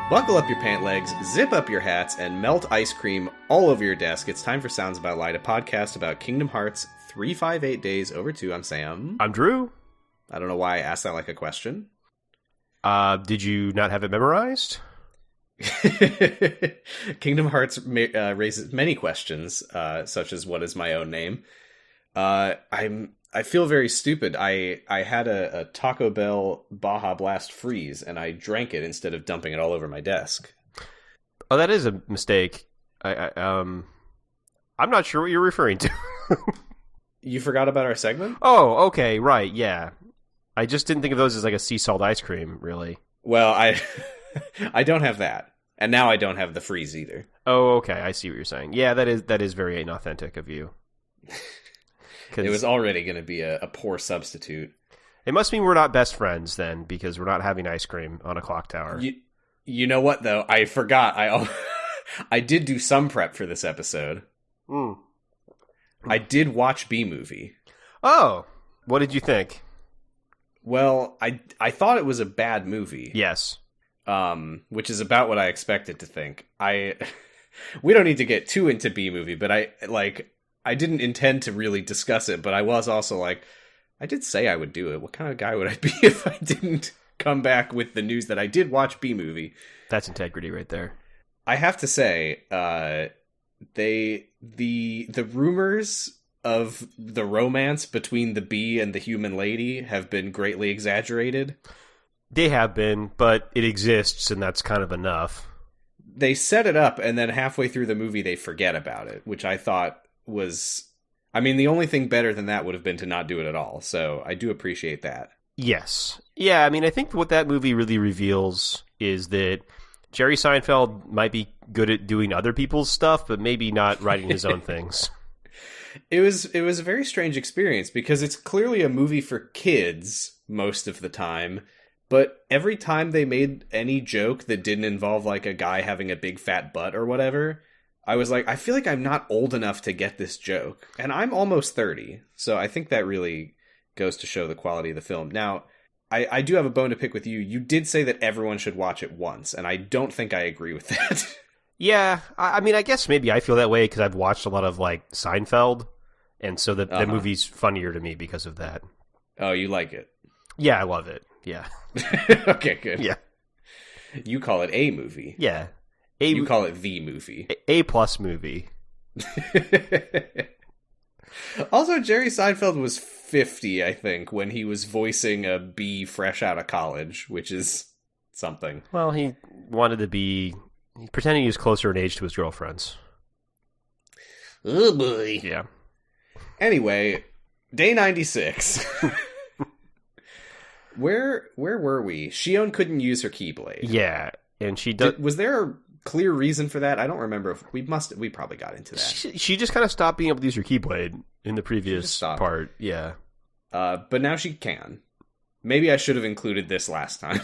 Buckle up your pant legs, zip up your hats, and melt ice cream all over your desk. It's time for Sounds About Light, a podcast about Kingdom Hearts 358 Days Over 2. I'm Sam. I'm Drew. I don't know why I asked that like a question. Did you not have it memorized? Kingdom Hearts raises many questions, such as what is my own name. I feel very stupid. I had a Taco Bell Baja Blast freeze, and I drank it instead of dumping it all over my desk. Oh, that is a mistake. I'm not sure what you're referring to. You forgot about our segment? Oh, okay, right, yeah. I just didn't think of those as like a sea salt ice cream, really. Well, I don't have that, and now I don't have the freeze either. Oh, okay, I see what you're saying. Yeah, that is very inauthentic of you. It was already going to be a poor substitute. It must mean we're not best friends then, because we're not having ice cream on a clock tower. You know what, though? I forgot. I did do some prep for this episode. I did watch B-Movie. Oh, what did you think? Well, I thought it was a bad movie. Yes. Which is about what I expected to think. We don't need to get too into B-Movie, but I didn't intend to really discuss it, but I was also like, I did say I would do it. What kind of guy would I be if I didn't come back with the news that I did watch B-Movie? That's integrity right there. I have to say, the rumors of the romance between the bee and the human lady have been greatly exaggerated. They have been, but it exists, and that's kind of enough. They set it up, and then halfway through the movie, they forget about it, which I thought was... I mean, the only thing better than that would have been to not do it at all, so I do appreciate that. Yes. Yeah, I mean, I think what that movie really reveals is that Jerry Seinfeld might be good at doing other people's stuff, but maybe not writing his own things. It was a very strange experience, because it's clearly a movie for kids most of the time, but every time they made any joke that didn't involve, like, a guy having a big fat butt or whatever... I was like, I feel like I'm not old enough to get this joke. And I'm almost 30. So I think that really goes to show the quality of the film. Now, I do have a bone to pick with you. You did say that everyone should watch it once. And I don't think I agree with that. Yeah. I mean, I guess maybe I feel that way because I've watched a lot of, like, Seinfeld. And so the movie's funnier to me because of that. Oh, you like it? Yeah, I love it. Yeah. Okay, good. Yeah. You call it a movie. Yeah. You call it the movie. A+ movie. Also, Jerry Seinfeld was 50, I think, when he was voicing a bee fresh out of college, which is something. Well, he wanted to be... pretending he was closer in age to his girlfriends. Oh, boy. Yeah. Anyway, day 96. Where were we? Xion couldn't use her Keyblade. Yeah, and she does... Was there a clear reason for that? I don't remember. If we probably got into that. She just kind of stopped being able to use her Keyblade in the previous part. Yeah. But now she can. Maybe I should have included this last time.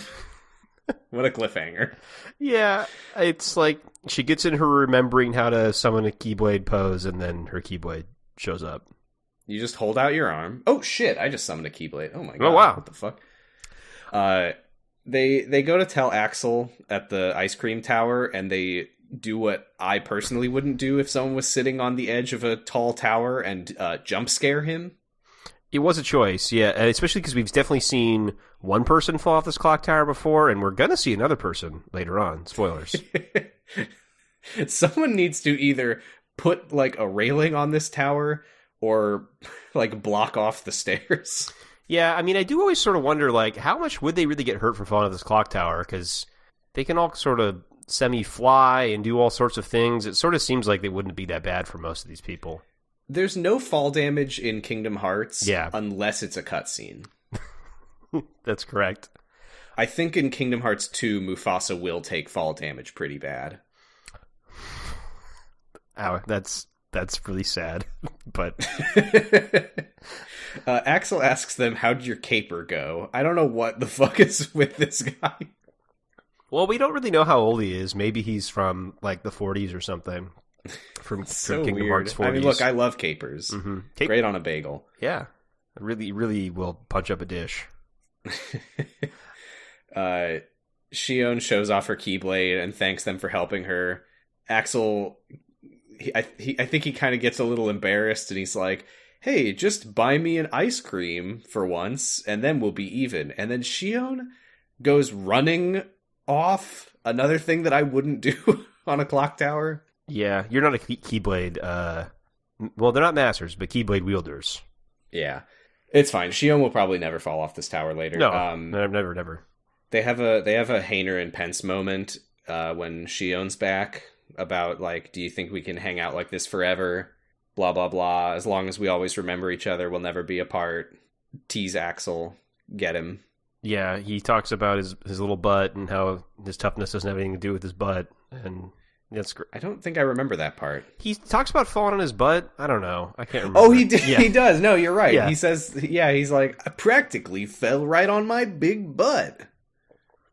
What a cliffhanger. Yeah, it's like she gets in her remembering how to summon a Keyblade pose, and then her Keyblade shows up. You just hold out your arm. Oh shit, I just summoned a Keyblade. Oh my god. Oh wow. What the fuck? They go to tell Axel at the ice cream tower, and they do what I personally wouldn't do if someone was sitting on the edge of a tall tower and jump scare him. It was a choice, yeah, especially because we've definitely seen one person fall off this clock tower before, and we're going to see another person later on. Spoilers. Someone needs to either put, like, a railing on this tower or, like, block off the stairs. Yeah, I mean, I do always sort of wonder, like, how much would they really get hurt from falling off this clock tower? Because they can all sort of semi-fly and do all sorts of things. It sort of seems like they wouldn't be that bad for most of these people. There's no fall damage in Kingdom Hearts yeah. unless it's a cutscene. That's correct. I think in Kingdom Hearts 2, Mufasa will take fall damage pretty bad. Ow, that's really sad. But Axel asks them, how'd your caper go? I don't know what the fuck is with this guy. Well, we don't really know how old he is. Maybe he's from, like, the 40s or something. From so Kingdom weird. Hearts 40s. I mean, look, I love capers. Mm-hmm. Great on a bagel. Yeah. Really, really will punch up a dish. Xion shows off her Keyblade and thanks them for helping her. Axel, I think he kind of gets a little embarrassed, and he's like, hey, just buy me an ice cream for once, and then we'll be even. And then Xion goes running off, another thing that I wouldn't do on a clock tower. Yeah, you're not a Keyblade, well, they're not masters, but Keyblade wielders. Yeah, it's fine. Xion will probably never fall off this tower later. No, never. They have a Hainer and Pence moment when Xion's back about, like, do you think we can hang out like this forever? Blah, blah, blah. As long as we always remember each other, we'll never be apart. Tease Axel. Get him. Yeah, he talks about his little butt and how his toughness doesn't have anything to do with his butt. And that's great. I don't think I remember that part. He talks about falling on his butt. I don't know. I can't remember. Oh, he did. Yeah. He does. No, you're right. Yeah. He says, he's like, I practically fell right on my big butt.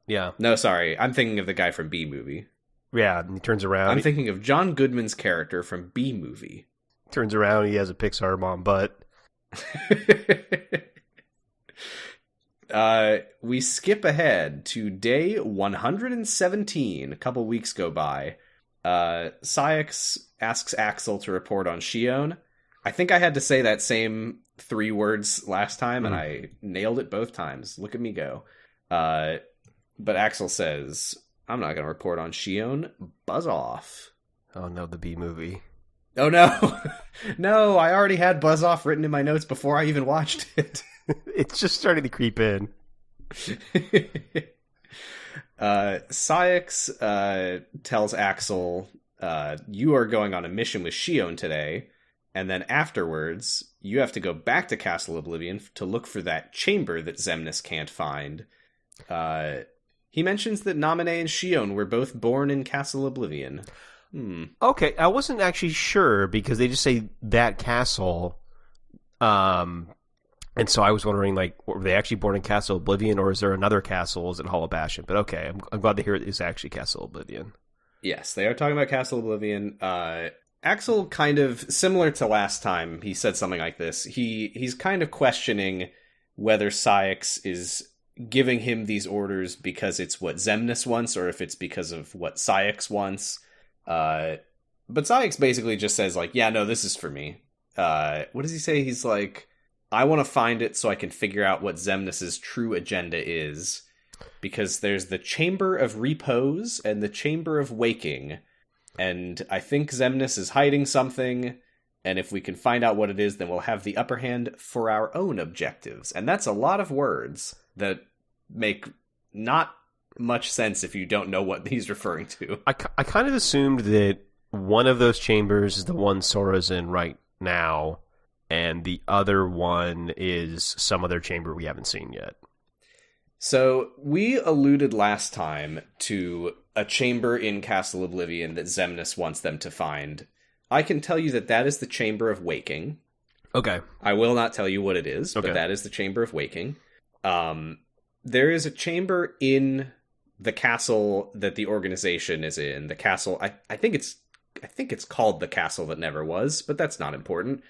Yeah. No, sorry. I'm thinking of the guy from B-Movie. Yeah, and he turns around. I'm thinking of John Goodman's character from B-Movie. Turns around, he has a Pixar mom butt. We skip ahead to day 117. A couple weeks go by. Saïx asks Axel to report on Xion. I think I had to say that same 3 words last time, and I nailed it both times. Look at me go. But Axel says, I'm not going to report on Xion. Buzz off. Oh no, the B movie. Oh no. No, I already had buzz off written in my notes before I even watched it. It's just starting to creep in. Saïx tells Axel, you are going on a mission with Xion today, and then afterwards, you have to go back to Castle Oblivion to look for that chamber that Xemnas can't find. He mentions that Naminé and Xion were both born in Castle Oblivion. Okay, I wasn't actually sure because they just say that castle, and so I was wondering, like, were they actually born in Castle Oblivion, or is there another castle? Is it Hall of Bastion? But okay, I'm glad to hear it is actually Castle Oblivion. Yes, they are talking about Castle Oblivion. Axel, kind of similar to last time, he said something like this. He's kind of questioning whether Saïx is giving him these orders because it's what Xemnas wants, or if it's because of what Saïx wants. But Saïx basically just says, like, yeah, no, this is for me. What does he say? He's like, I want to find it so I can figure out what Xemnas' true agenda is. Because there's the Chamber of Repose and the Chamber of Waking. And I think Xemnas is hiding something. And if we can find out what it is, then we'll have the upper hand for our own objectives. And that's a lot of words that make not much sense if you don't know what he's referring to. I kind of assumed that one of those chambers is the one Sora's in right now, and the other one is some other chamber we haven't seen yet. So we alluded last time to a chamber in Castle Oblivion that Xemnas wants them to find. I can tell you that is the Chamber of Waking. Okay. I will not tell you what it is, but that is the Chamber of Waking. There is a chamber in the castle that the organization is in. The castle, I think it's called the Castle That Never Was, but that's not important.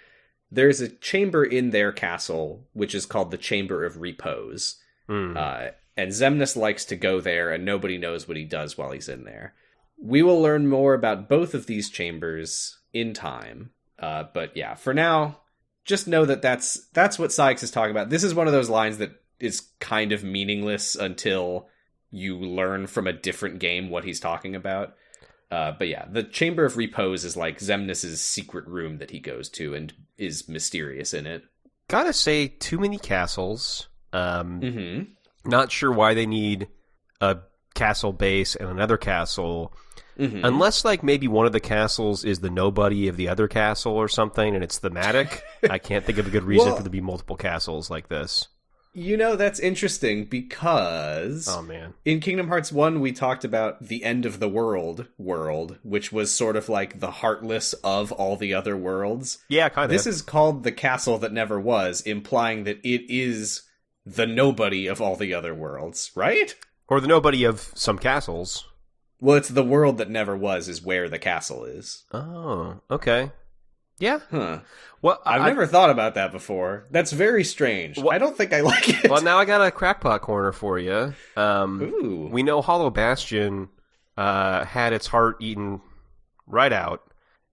There's a chamber in their castle which is called the Chamber of Repose. And Xemnas likes to go there, and nobody knows what he does while he's in there. We will learn more about both of these chambers in time. But yeah, for now, just know that that's what Saïx is talking about. This is one of those lines that is kind of meaningless until you learn from a different game what he's talking about. But yeah, the Chamber of Repose is like Xemnas' secret room that he goes to and is mysterious in it. Gotta say, too many castles. Not sure why they need a castle base and another castle. Unless, like, maybe one of the castles is the nobody of the other castle or something, and it's thematic. I can't think of a good reason for there to be multiple castles like this. You know, that's interesting because in Kingdom Hearts 1, we talked about the end of the world, which was sort of like the heartless of all the other worlds. Yeah, kind of. This is called the Castle That Never Was, implying that it is the nobody of all the other worlds, right? Or the nobody of some castles. Well, it's the world that never was is where the castle is. Oh, okay. Yeah. Huh. Well, I've never thought about that before. That's very strange. Well, I don't think I like it. Well, now I got a crackpot corner for you. Ooh. We know Hollow Bastion had its heart eaten right out.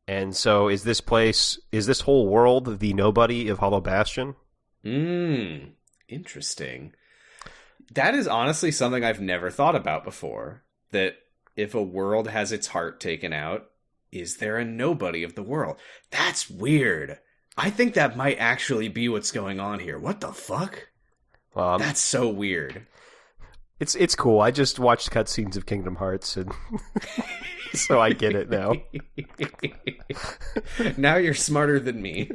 And so is this whole world the nobody of Hollow Bastion? Interesting. That is honestly something I've never thought about before. That if a world has its heart taken out, is there a nobody of the world? That's weird. I think that might actually be what's going on here. What the fuck? That's so weird. It's cool. I just watched cutscenes of Kingdom Hearts, and so I get it now. Now you're smarter than me.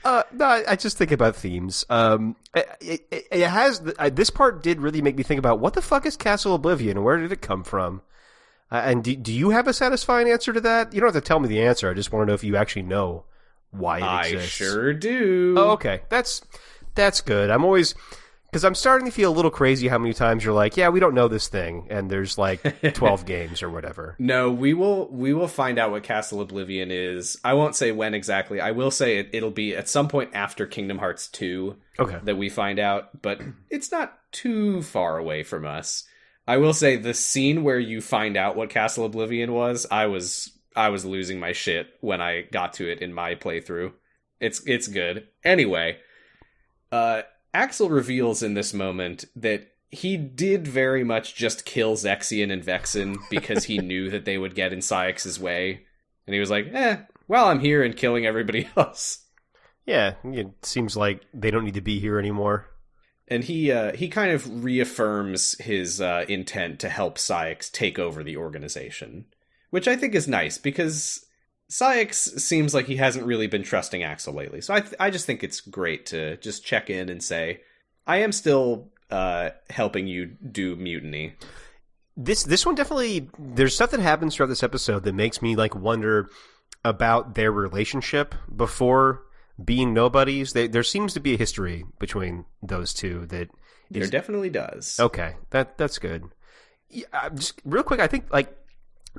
No, I just think about themes. It has this part did really make me think about what the fuck is Castle Oblivion and where did it come from? And do you have a satisfying answer to that? You don't have to tell me the answer. I just want to know if you actually know why it exists. I sure do. Oh, okay. That's good. I'm always... Because I'm starting to feel a little crazy how many times you're like, yeah, we don't know this thing, and there's like 12 games or whatever. No, we will find out what Castle Oblivion is. I won't say when exactly. I will say it'll be at some point after Kingdom Hearts 2 that we find out, but it's not too far away from us. I will say the scene where you find out what Castle Oblivion was, I was losing my shit when I got to it in my playthrough. It's good. Anyway, Axel reveals in this moment that he did very much just kill Xion and Vexen because he knew that they would get in Saïx's way. And he was like, well, I'm here and killing everybody else. Yeah, it seems like they don't need to be here anymore. And he kind of reaffirms his intent to help Saïx take over the organization. Which I think is nice, because Saïx seems like he hasn't really been trusting Axel lately. So I just think it's great to just check in and say, I am still helping you do mutiny. This one definitely, there's stuff that happens throughout this episode that makes me like wonder about their relationship before being nobodies. There seems to be a history between those two that there definitely does. Okay, that's good. Yeah, just real quick, I think like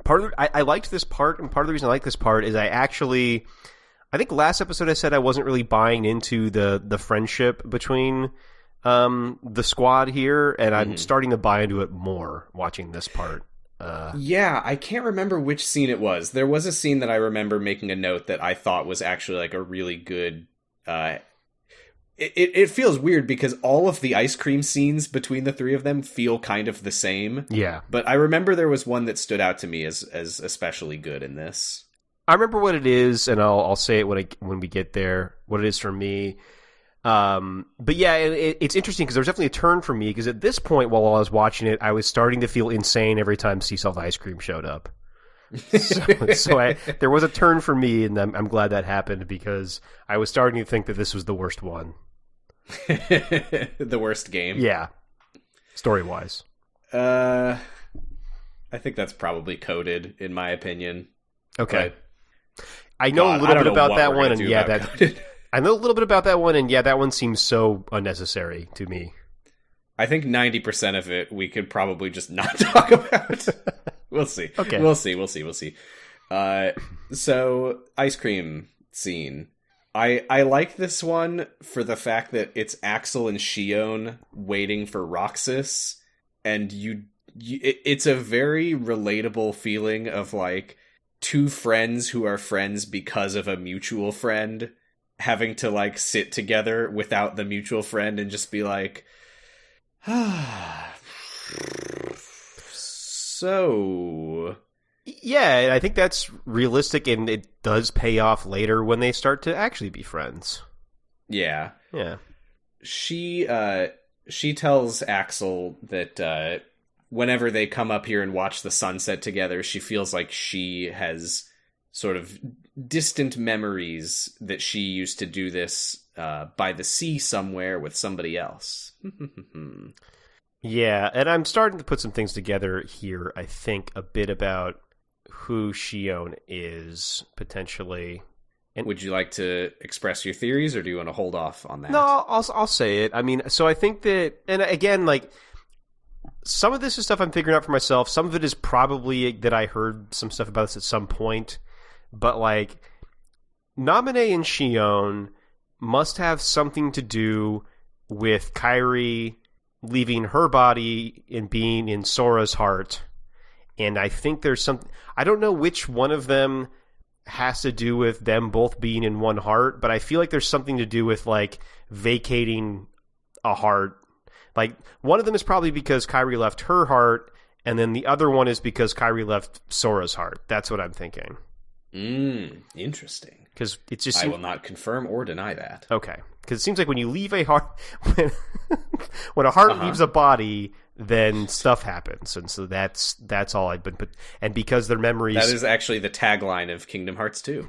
I liked this part, and part of the reason I like this part is I think last episode I said I wasn't really buying into the friendship between the squad here, and I'm starting to buy into it more watching this part. Yeah, I can't remember which scene it was. There was a scene that I remember making a note that I thought was actually like a really good... It feels weird because all of the ice cream scenes between the three of them feel kind of the same. Yeah. But I remember there was one that stood out to me as especially good in this. I remember what it is, and I'll say it when we get there, what it is for me. But yeah, it's interesting because there was definitely a turn for me, because at this point while I was watching it, I was starting to feel insane every time sea salt ice cream showed up. So there was a turn for me, and I'm glad that happened, because I was starting to think that this was the worst one. The worst game? Yeah. Story-wise. I think that's probably coded, in my opinion. Okay. I know a little bit about that one, and yeah, I know a little bit about that one, and yeah, that one seems so unnecessary to me. I think 90% of it we could probably just not talk about. We'll see. Okay. We'll see. So, ice cream scene. I like this one for the fact that it's Axel and Xion waiting for Roxas, and it's a very relatable feeling of like two friends who are friends because of a mutual friend having to like sit together without the mutual friend and just be like, so... Yeah, I think that's realistic, and it does pay off later when they start to actually be friends. Yeah. Yeah. She tells Axel that whenever they come up here and watch the sunset together, she feels like she has sort of distant memories that she used to do this by the sea somewhere with somebody else. Yeah, and I'm starting to put some things together here, I think, a bit about who Xion is, potentially. And would you like to express your theories, or do you want to hold off on that? No, I'll say it. I mean, so I think that, and again, like, some of this is stuff I'm figuring out for myself. Some of it is probably that I heard some stuff about this at some point. But, like, Naminé and Xion must have something to do with Kairi leaving her body and being in Sora's heart. And I think there's something... I don't know which one of them has to do with them both being in one heart, but I feel like there's something to do with, like, vacating a heart. Like, one of them is probably because Kairi left her heart, and then the other one is because Kairi left Sora's heart. That's what I'm thinking. Interesting. Because it just I will not confirm or deny that. Okay. Because it seems like when you leave a heart... when a heart leaves a body, then stuff happens. And so that's all I've been... And because their memories... That is actually the tagline of Kingdom Hearts 2.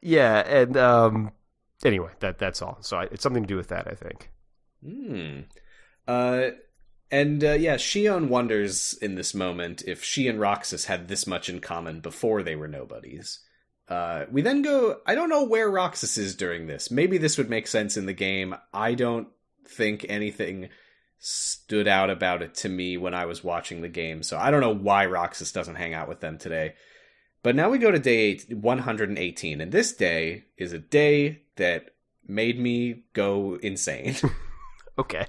Yeah, and... Anyway, that's all. So it's something to do with that, I think. Xion wonders in this moment if she and Roxas had this much in common before they were nobodies. We then go... I don't know where Roxas is during this. Maybe this would make sense in the game. I don't think anything stood out about it to me when I was watching the game, so I don't know why Roxas doesn't hang out with them today. But now we go to day 118, and this day is a day that made me go insane. Okay.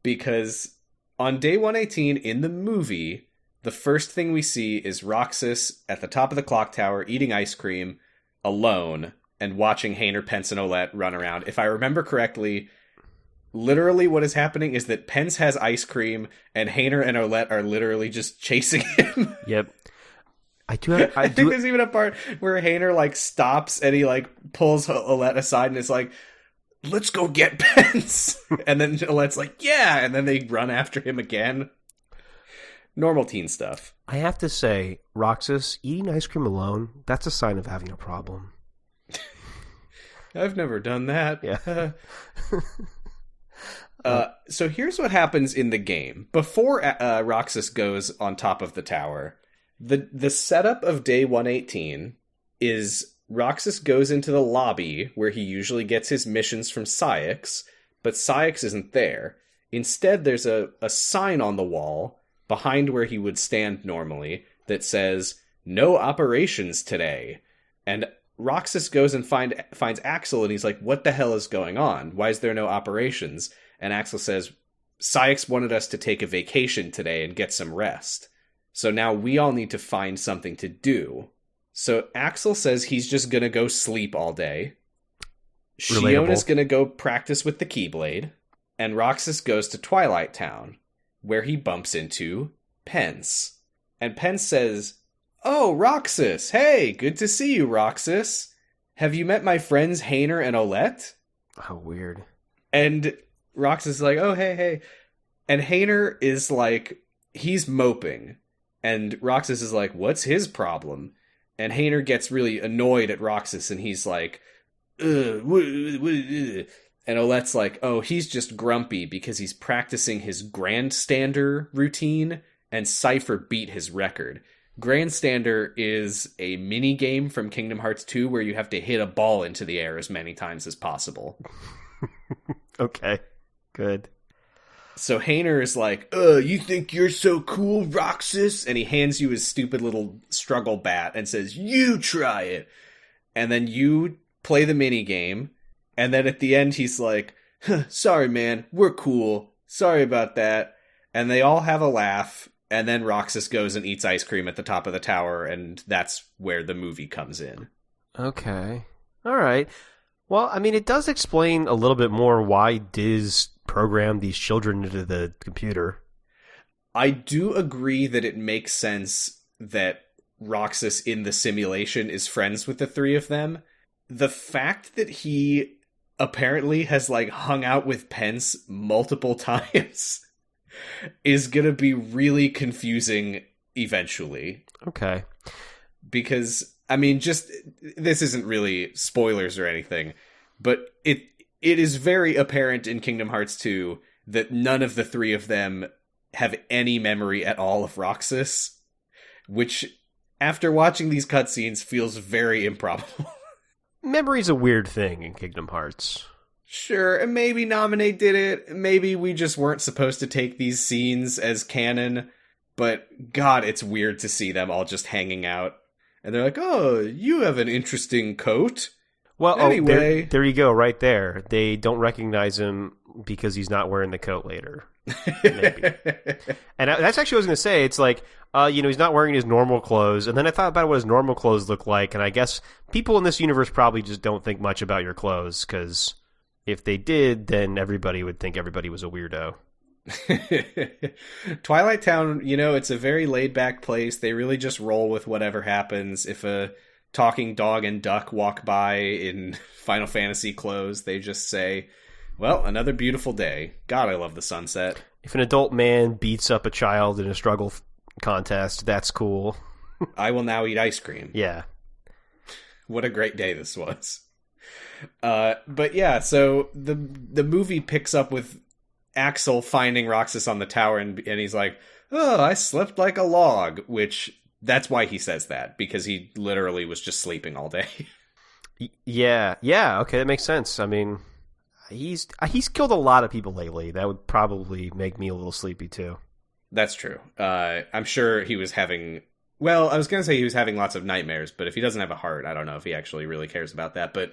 Because on day 118 in the movie, the first thing we see is Roxas at the top of the clock tower eating ice cream alone and watching Hayner, Pence, and Olette run around. If I remember correctly, literally what is happening is that Pence has ice cream and Hayner and Olette are literally just chasing him. Yep. I think there's even a part where Hayner, like, stops and he, like, pulls Olette aside and is like, let's go get Pence. And then Olette's like, yeah. And then they run after him again. Normal teen stuff. I have to say, Roxas, eating ice cream alone, that's a sign of having a problem. I've never done that. Yeah. So here's what happens in the game. Before Roxas goes on top of the tower, the setup of day 118 is Roxas goes into the lobby where he usually gets his missions from Saïx, but Saïx isn't there. Instead, there's a sign on the wall behind where he would stand normally that says, "No operations today." And Roxas goes and finds Axel, and he's like, what the hell is going on? Why is there no operations? And Axel says, Saïx wanted us to take a vacation today and get some rest. So now we all need to find something to do. So Axel says he's just going to go sleep all day. Xion is going to go practice with the Keyblade. And Roxas goes to Twilight Town, where he bumps into Pence. And Pence says, "Oh, Roxas! Hey, good to see you, Roxas. Have you met my friends Hayner and Olette?" Oh, weird. And Roxas is like, "Oh, hey." And Hayner is like, he's moping. And Roxas is like, what's his problem? And Hayner gets really annoyed at Roxas, and he's like, and Olette's like, oh, he's just grumpy because he's practicing his Grandstander routine, and Cypher beat his record. Grandstander is a mini game from Kingdom Hearts 2 where you have to hit a ball into the air as many times as possible. Okay, good. So Hayner is like, you think you're so cool, Roxas? And he hands you his stupid little struggle bat and says, you try it. And then you play the mini game. And then at the end, he's like, sorry, man, we're cool. Sorry about that. And they all have a laugh. And then Roxas goes and eats ice cream at the top of the tower. And that's where the movie comes in. Okay. All right. Well, I mean, it does explain a little bit more why Diz programmed these children into the computer. I do agree that it makes sense that Roxas in the simulation is friends with the three of them. The fact that he apparently has, like, hung out with Pence multiple times is gonna be really confusing eventually. Okay. Because, I mean, this isn't really spoilers or anything, but it is very apparent in Kingdom Hearts 2 that none of the three of them have any memory at all of Roxas, which, after watching these cutscenes, feels very improbable. Memory's a weird thing in Kingdom Hearts. Sure, and maybe Naminé did it, maybe we just weren't supposed to take these scenes as canon, but God, it's weird to see them all just hanging out. And they're like, oh, you have an interesting coat. Well, anyway. There you go, right there. They don't recognize him because he's not wearing the coat later. Maybe. And that's actually what I was going to say. It's like, he's not wearing his normal clothes. And then I thought about what his normal clothes look like. And I guess people in this universe probably just don't think much about your clothes, because if they did, then everybody would think everybody was a weirdo. Twilight Town, it's a very laid-back place. They really just roll with whatever happens. If a talking dog and duck walk by in Final Fantasy clothes, they just say, well, another beautiful day. God, I love the sunset. If an adult man beats up a child in a struggle contest, that's cool. I will now eat ice cream. Yeah. What a great day this was. But yeah, so the movie picks up with Axel finding Roxas on the tower, and he's like, oh, I slept like a log, which that's why he says that, because he literally was just sleeping all day. Yeah, okay, that makes sense. I mean, he's killed a lot of people lately. That would probably make me a little sleepy too. That's true. I'm sure he was having... Well, I was going to say he was having lots of nightmares, but if he doesn't have a heart, I don't know if he actually really cares about that. But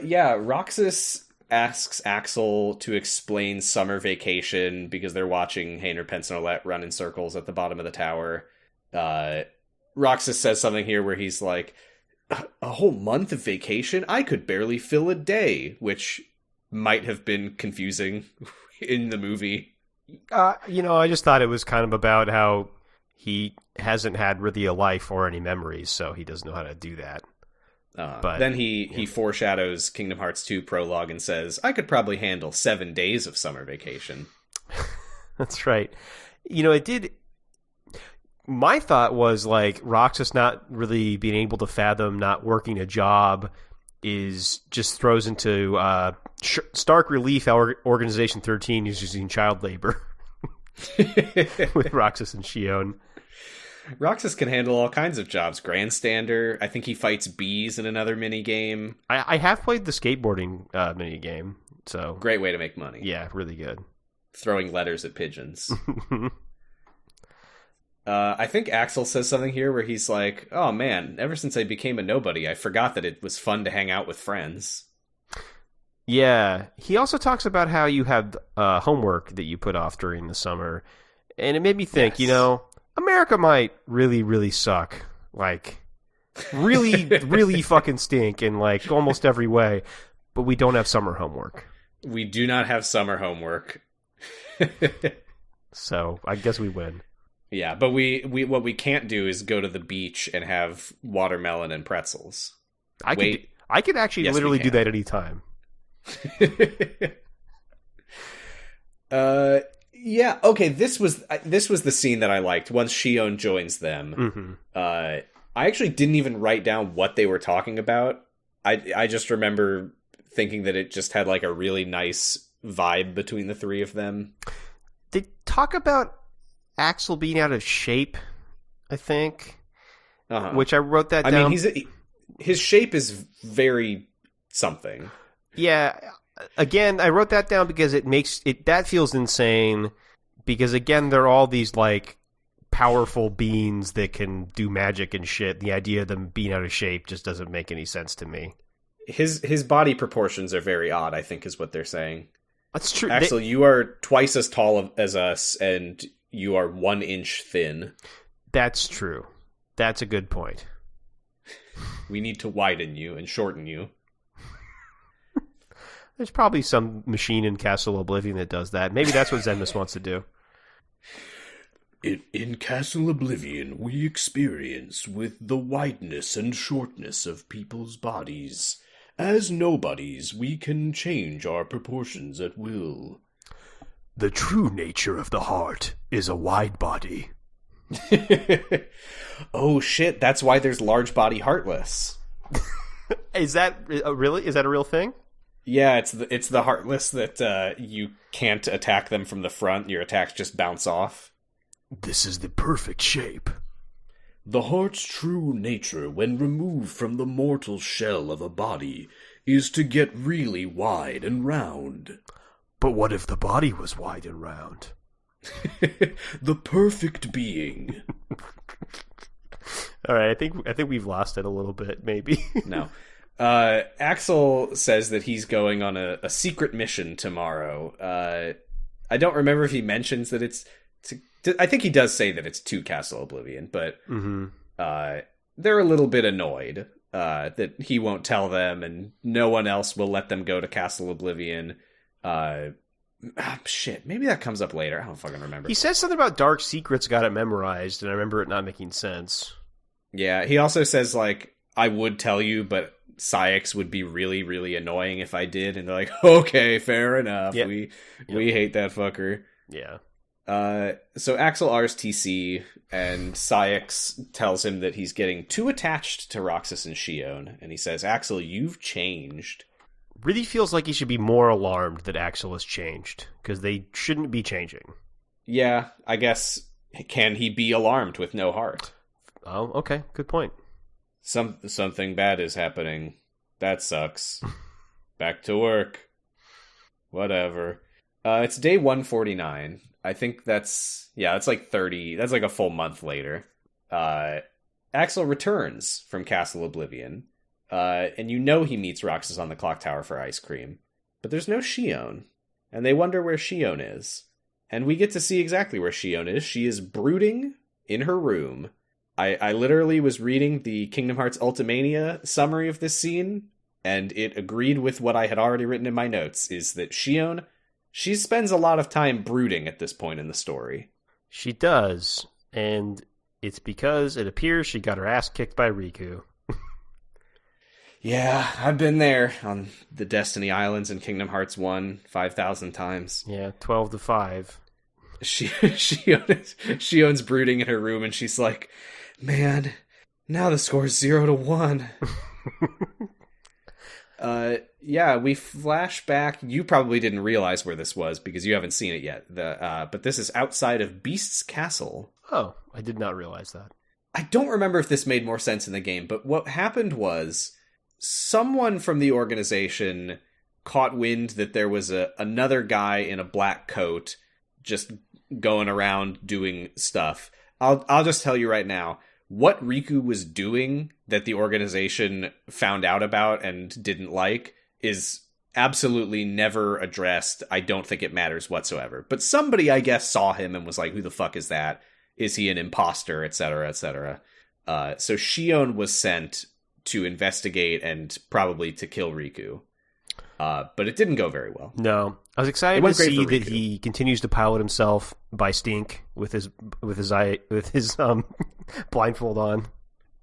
yeah, Roxas asks Axel to explain summer vacation because they're watching Hayner Pensnolette run in circles at the bottom of the tower. Roxas says something here where he's like, a whole month of vacation? I could barely fill a day, which might have been confusing in the movie. I just thought it was kind of about how he hasn't had really a life or any memories, so he doesn't know how to do that. But then he foreshadows Kingdom Hearts 2 prologue and says, I could probably handle 7 days of summer vacation. That's right. It did... My thought was, like, Roxas not really being able to fathom not working a job is just throws into stark relief how Organization 13 is using child labor with Roxas and Xion. Roxas can handle all kinds of jobs. Grandstander. I think he fights bees in another mini game. I have played the skateboarding mini game, so great way to make money. Yeah, really good. Throwing letters at pigeons. I think Axel says something here where he's like, oh man, ever since I became a nobody, I forgot that it was fun to hang out with friends. Yeah. He also talks about how you have homework that you put off during the summer. And it made me think, yes. America might really, really suck. Like, really, really fucking stink in, like, almost every way. But we don't have summer homework. We do not have summer homework. So, I guess we win. Yeah, but we what we can't do is go to the beach and have watermelon and pretzels. I could actually literally do that anytime. Yeah, okay, this was the scene that I liked once Xion joins them. Mm-hmm. I actually didn't even write down what they were talking about. I just remember thinking that it just had like a really nice vibe between the three of them. They talk about Axel being out of shape, I think. Uh-huh. Which I wrote that down. I mean, his shape is very something. Yeah. Again, I wrote that down because that feels insane. Because again, they're all these like powerful beings that can do magic and shit. The idea of them being out of shape just doesn't make any sense to me. His body proportions are very odd, I think, is what they're saying. That's true. Axel, you are twice as tall as us, and you are 1 inch thin. That's true. That's a good point. We need to widen you and shorten you. There's probably some machine in Castle Oblivion that does that. Maybe that's what Zenmus wants to do. In Castle Oblivion, we experience with the wideness and shortness of people's bodies. As nobodies, we can change our proportions at will. The true nature of the heart is a wide body. Oh shit, that's why there's large body heartless. Is that a real thing? Yeah, it's the heartless that you can't attack them from the front. Your attacks just bounce off. This is the perfect shape. The heart's true nature, when removed from the mortal shell of a body, is to get really wide and round. But what if the body was wide and round? The perfect being. All right, I think we've lost it a little bit, maybe. No. Axel says that he's going on a secret mission tomorrow. I don't remember if he mentions that it's... I think he does say that it's to Castle Oblivion, but they're a little bit annoyed that he won't tell them and no one else will let them go to Castle Oblivion. Shit, maybe that comes up later. I don't fucking remember. He says something about dark secrets got it memorized, and I remember it not making sense. Yeah, he also says, like, I would tell you, but Saïx would be really, really annoying if I did. And they're like, okay, fair enough. Yep. We hate that fucker. Yeah. So Axel RSTC, and Saïx tells him that he's getting too attached to Roxas and Xion. And he says, Axel, you've changed. Really feels like he should be more alarmed that Axel has changed, because they shouldn't be changing. Yeah, I guess, can he be alarmed with no heart? Oh, okay, good point. Something bad is happening. That sucks. Back to work. Whatever. It's day 149. I think it's like 30. That's like a full month later. Axel returns from Castle Oblivion. And you know he meets Roxas on the clock tower for ice cream. But there's no Xion. And they wonder where Xion is. And we get to see exactly where Xion is. She is brooding in her room. I literally was reading the Kingdom Hearts Ultimania summary of this scene, and it agreed with what I had already written in my notes, is that Xion, she spends a lot of time brooding at this point in the story. She does, and it's because it appears she got her ass kicked by Riku. Yeah, I've been there on the Destiny Islands in Kingdom Hearts 1 5,000 times. Yeah, 12-5. Xion's brooding in her room, and she's like, man, now the score's 0-1. Yeah, we flash back. You probably didn't realize where this was because you haven't seen it yet. But this is outside of Beast's Castle. Oh, I did not realize that. I don't remember if this made more sense in the game, but what happened was someone from the organization caught wind that there was another guy in a black coat just going around doing stuff. I'll just tell you right now, what Riku was doing that the organization found out about and didn't like is absolutely never addressed. I don't think it matters whatsoever. But somebody, I guess, saw him and was like, who the fuck is that? Is he an imposter? Etc., etc. So Xion was sent to investigate and probably to kill Riku. But it didn't go very well. No. I was excited to see that he continues to pilot himself by stink with his blindfold on.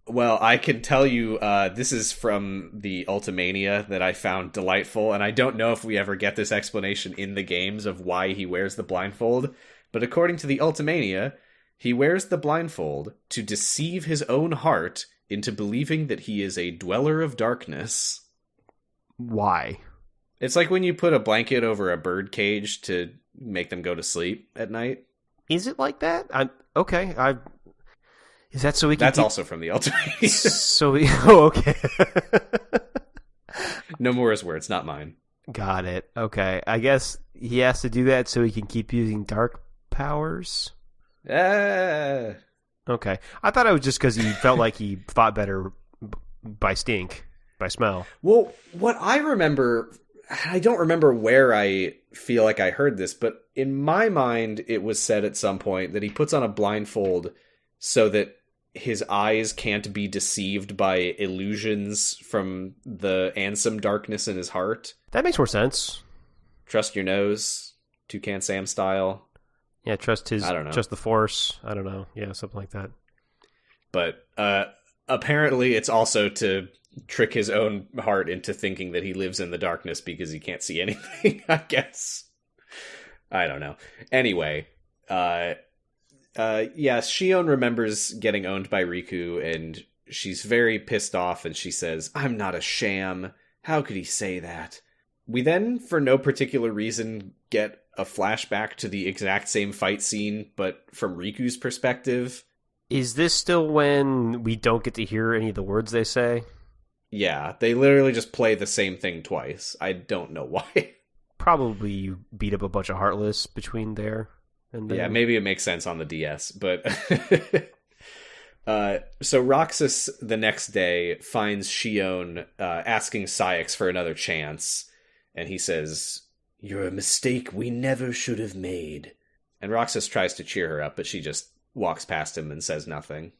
Well, I can tell you this is from the Ultimania that I found delightful, and I don't know if we ever get this explanation in the games of why he wears the blindfold, but according to the Ultimania, he wears the blindfold to deceive his own heart into believing that he is a dweller of darkness. Why? It's like when you put a blanket over a bird cage to make them go to sleep at night. Is it like that? Is that so we can... That's also from the Ultimate. Okay. No more his words, not mine. Got it. Okay. I guess he has to do that so he can keep using dark powers? Okay. I thought it was just because he felt like he fought better by stink, by smell. Well, what I remember... I don't remember where I feel like I heard this, but in my mind, it was said at some point that he puts on a blindfold so that his eyes can't be deceived by illusions from the Ansem darkness in his heart. That makes more sense. Trust your nose, Toucan Sam style. Yeah, trust the Force. I don't know. Yeah, something like that. But apparently it's also to trick his own heart into thinking that he lives in the darkness because he can't see anything, I guess. I don't know. Anyway, Xion remembers getting owned by Riku, and she's very pissed off, and she says, I'm not a sham. How could he say that? We then, for no particular reason, get a flashback to the exact same fight scene, but from Riku's perspective. Is this still when we don't get to hear any of the words they say? Yeah, they literally just play the same thing twice. I don't know why. Probably you beat up a bunch of Heartless between there and then. Yeah, maybe it makes sense on the DS, but So Roxas the next day finds Xion asking Saïx for another chance, and he says, "You're a mistake we never should have made." And Roxas tries to cheer her up, but she just walks past him and says nothing.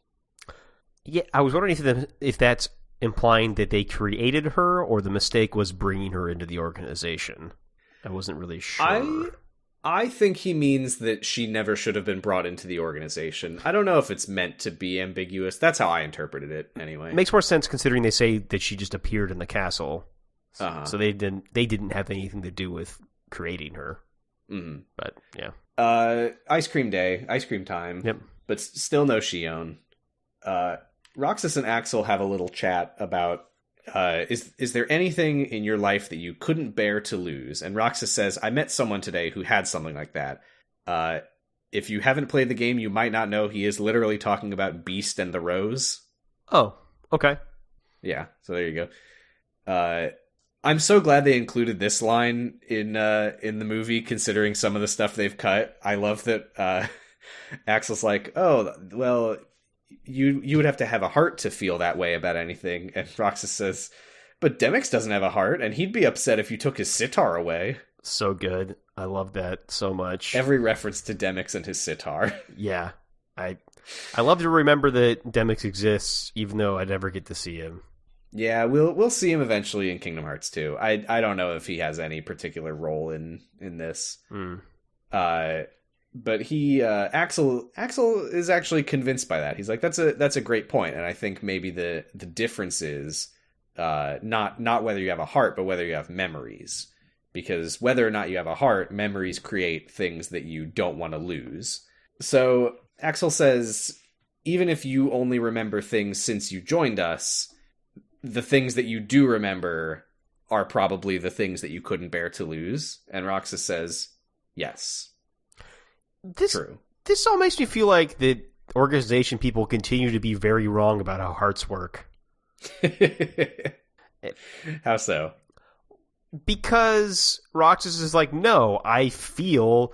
Yeah, I was wondering if that's implying that they created her, or the mistake was bringing her into the organization. I wasn't really sure. I think he means that she never should have been brought into the organization. I don't know if it's meant to be ambiguous. That's how I interpreted it, anyway. It makes more sense considering they say that she just appeared in the castle. Uh-huh. So they didn't have anything to do with creating her. Mm-hmm. But, yeah. Ice cream day. Ice cream time. Yep. But still no Xion. Roxas and Axel have a little chat about is there anything in your life that you couldn't bear to lose? And Roxas says, I met someone today who had something like that. If you haven't played the game, you might not know he is literally talking about Beast and the Rose. Oh, okay. Yeah, so there you go. I'm so glad they included this line in the movie, considering some of the stuff they've cut. I love that Axel's like, oh, well, you would have to have a heart to feel that way about anything. And Roxas says, but Demyx doesn't have a heart, and he'd be upset if you took his sitar away. So good. I love that so much. Every reference to Demyx and his sitar. Yeah. I love to remember that Demyx exists, even though I never get to see him. Yeah, we'll see him eventually in Kingdom Hearts 2. I don't know if he has any particular role in this. But Axel is actually convinced by that. He's like, that's a great point, and I think maybe the difference is not whether you have a heart, but whether you have memories. Because whether or not you have a heart, memories create things that you don't want to lose. So Axel says, even if you only remember things since you joined us, the things that you do remember are probably the things that you couldn't bear to lose. And Roxas says, yes. True. This all makes me feel like the organization people continue to be very wrong about how hearts work. How so? Because Roxas is like, no, I feel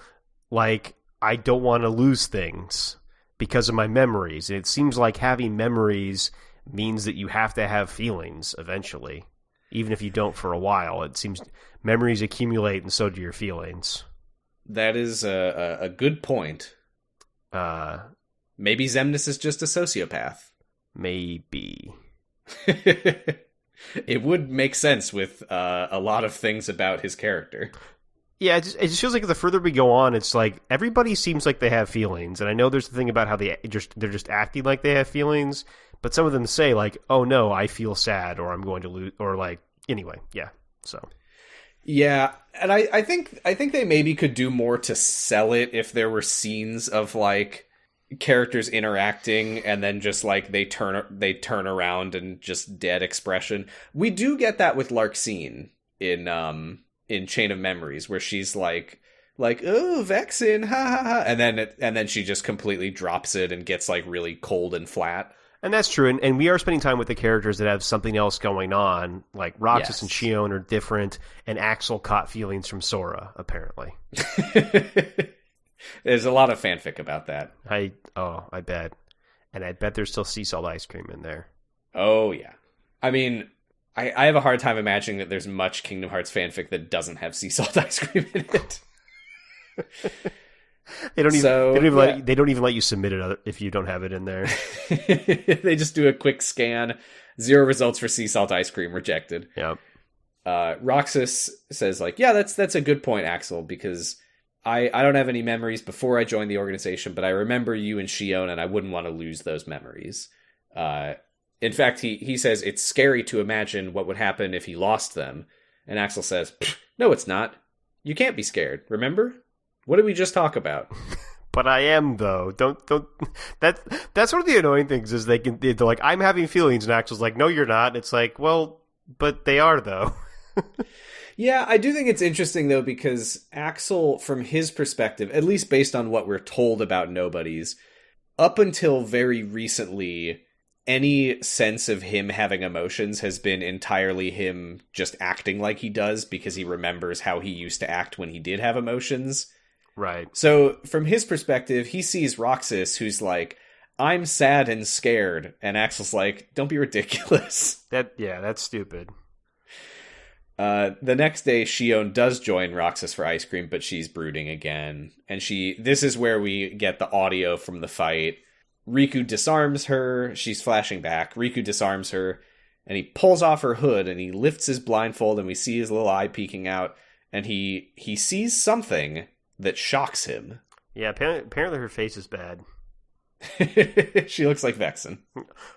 like I don't want to lose things because of my memories. And it seems like having memories means that you have to have feelings eventually. Even if you don't for a while. It seems memories accumulate and so do your feelings. That is a good point. Maybe Xemnas is just a sociopath. Maybe. It would make sense with a lot of things about his character. Yeah, it just feels like the further we go on, it's like everybody seems like they have feelings. And I know there's the thing about how they're just acting like they have feelings, but some of them say like, oh no, I feel sad, or I'm going to lose, or like, anyway, yeah, so... Yeah, and I think they maybe could do more to sell it if there were scenes of like characters interacting and then just like they turn around and just dead expression. We do get that with Larxene in Chain of Memories, where she's like oh, Vexen, ha ha ha, and then she just completely drops it and gets like really cold and flat. And that's true, and we are spending time with the characters that have something else going on. Like Roxas and Xion are different, and Axel caught feelings from Sora, apparently. There's a lot of fanfic about that. I bet. And I bet there's still sea salt ice cream in there. Oh, yeah. I mean, I have a hard time imagining that there's much Kingdom Hearts fanfic that doesn't have sea salt ice cream in it. They don't even let you submit it if you don't have it in there. They just do a quick scan. 0 results for sea salt ice cream, rejected. Yep. Roxas says like, yeah, that's a good point, Axel, because I don't have any memories before I joined the organization, but I remember you and Xion, and I wouldn't want to lose those memories. In fact, he says it's scary to imagine what would happen if he lost them. And Axel says, no, it's not. You can't be scared, remember? What did we just talk about? But I am, though. Don't. That's one of the annoying things is they're like, I'm having feelings, and Axel's like, no, you're not. And it's like, well, but they are, though. Yeah, I do think it's interesting, though, because Axel, from his perspective, at least based on what we're told about Nobodies, up until very recently, any sense of him having emotions has been entirely him just acting like he does because he remembers how he used to act when he did have emotions. Right. So from his perspective, he sees Roxas, who's like, I'm sad and scared. And Axel's like, don't be ridiculous. That's stupid. The next day, Xion does join Roxas for ice cream, but she's brooding again. And this is where we get the audio from the fight. Riku disarms her. She's flashing back. Riku disarms her, and he pulls off her hood, and he lifts his blindfold, and we see his little eye peeking out, and he sees something that shocks him. Yeah, apparently her face is bad. She looks like Vexen.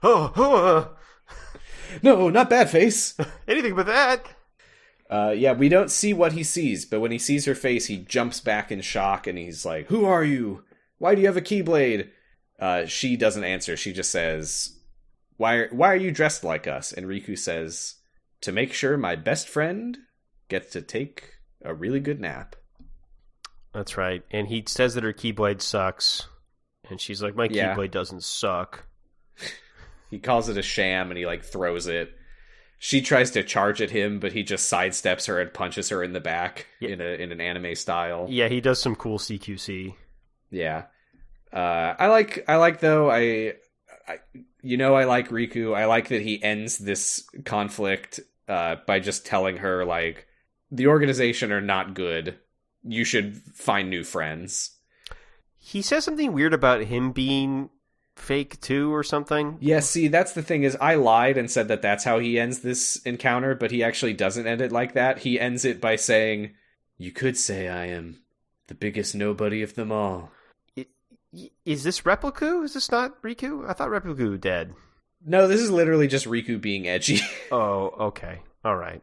Oh, No, not bad face. Anything but that. Yeah, we don't see what he sees, but when he sees her face, he jumps back in shock, and he's like, "Who are you? Why do you have a keyblade?" She doesn't answer. She just says, why are you dressed like us? And Riku says, to make sure my best friend gets to take a really good nap. That's right. And he says that her keyblade sucks. And she's like, my keyblade doesn't suck. He calls it a sham, and he throws it. She tries to charge at him, but he just sidesteps her and punches her in the back in an anime style. Yeah, he does some cool CQC. Yeah. I like though, I like Riku. I like that he ends this conflict by just telling her, the organization are not good. You should find new friends. He says something weird about him being fake too or something. Yeah, see, that's the thing is I lied and said that that's how he ends this encounter, but he actually doesn't end it like that. He ends it by saying, "You could say I am the biggest nobody of them all." Is this Repliku? Is this not Riku? I thought Repliku dead. No, this is literally just Riku being edgy. Oh, okay. All right.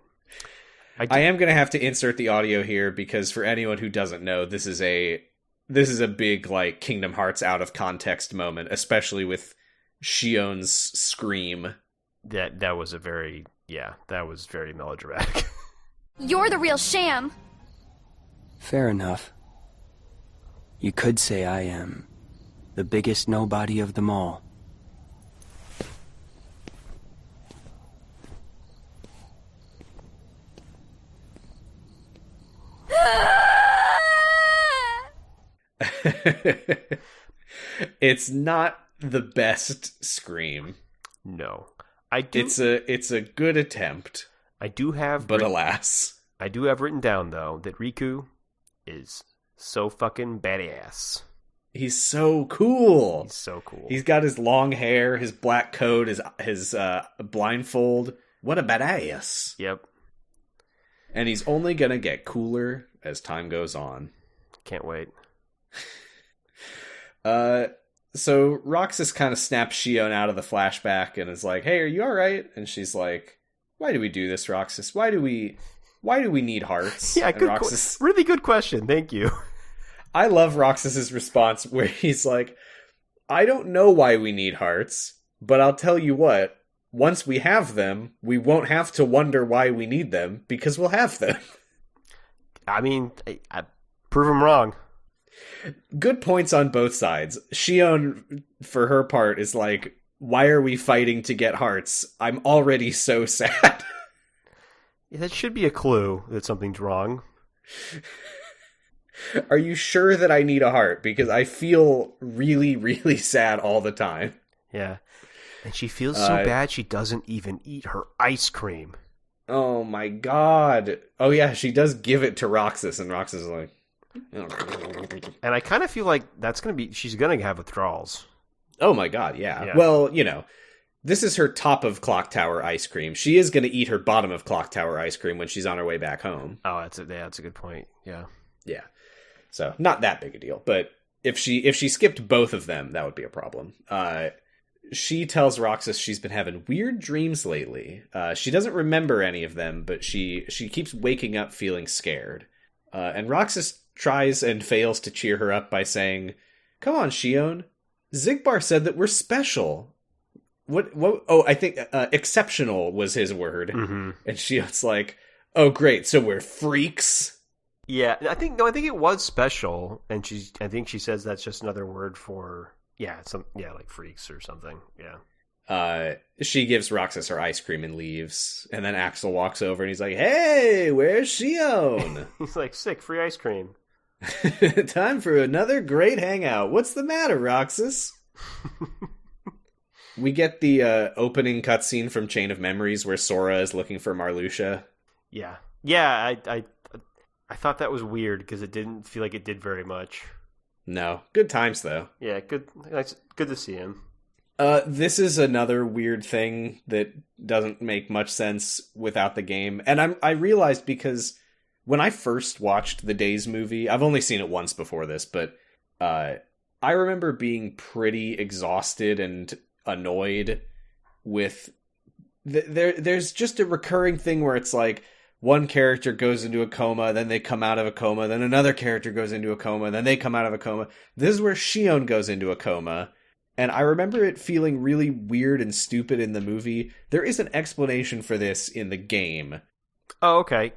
I am going to have to insert the audio here because for anyone who doesn't know, this is a big Kingdom Hearts out of context moment, especially with Xion's scream. That was very melodramatic. You're the real sham. Fair enough. You could say I am the biggest nobody of them all. It's not the best scream. No. I do. It's a good attempt. I do have, but alas, I do have written down though that Riku is so fucking badass. He's so cool. He's so cool. He's got his long hair, his black coat, his blindfold. What a badass. Yep. And he's only gonna get cooler as time goes on. Can't wait. So Roxas kind of snaps Xion out of the flashback and is like, "Hey, are you all right?" And she's like, "Why do we do this, Roxas? Why do we need hearts?" Yeah, really good question. Thank you. I love Roxas's response where he's like, "I don't know why we need hearts, but I'll tell you what. Once we have them, we won't have to wonder why we need them because we'll have them." I mean, I prove him wrong. Good points on both sides. Xion, for her part, is like, "Why are we fighting to get hearts? I'm already so sad." Yeah, that should be a clue that something's wrong. Are you sure that I need a heart? Because I feel really, really sad all the time. Yeah. And she feels so bad she doesn't even eat her ice cream. Oh my god. Oh yeah, she does give it to Roxas, and Roxas is like... And I kind of feel like she's going to have withdrawals. Oh my god, yeah. Well, this is her top of Clock Tower ice cream. She is going to eat her bottom of Clock Tower ice cream when she's on her way back home. Oh, that's a good point. Yeah. Yeah. So, not that big a deal, but if she skipped both of them, that would be a problem. She tells Roxas she's been having weird dreams lately. She doesn't remember any of them, but she keeps waking up feeling scared. And Roxas tries and fails to cheer her up by saying, "Come on, Xion. Xigbar said that we're special." What? Oh, I think exceptional was his word. Mm-hmm. And Xion's like, "Oh, great. So we're freaks." Yeah, I think it was special, and I think she says that's just another word for like freaks or something. Yeah. She gives Roxas her ice cream and leaves, and then Axel walks over and he's like, "Hey, where's Xion?" He's like, "Sick, free ice cream." "Time for another great hangout. What's the matter, Roxas?" We get the opening cutscene from Chain of Memories where Sora is looking for Marluxia. Yeah. I thought that was weird because it didn't feel like it did very much. No. Good times, though. Yeah, good to see him. This is another weird thing that doesn't make much sense without the game. And I realized because when I first watched the Days movie, I've only seen it once before this, but I remember being pretty exhausted and annoyed with... There's just a recurring thing where it's like, one character goes into a coma, then they come out of a coma, then another character goes into a coma, then they come out of a coma. This is where Xion goes into a coma. And I remember it feeling really weird and stupid in the movie. There is an explanation for this in the game. Oh, okay.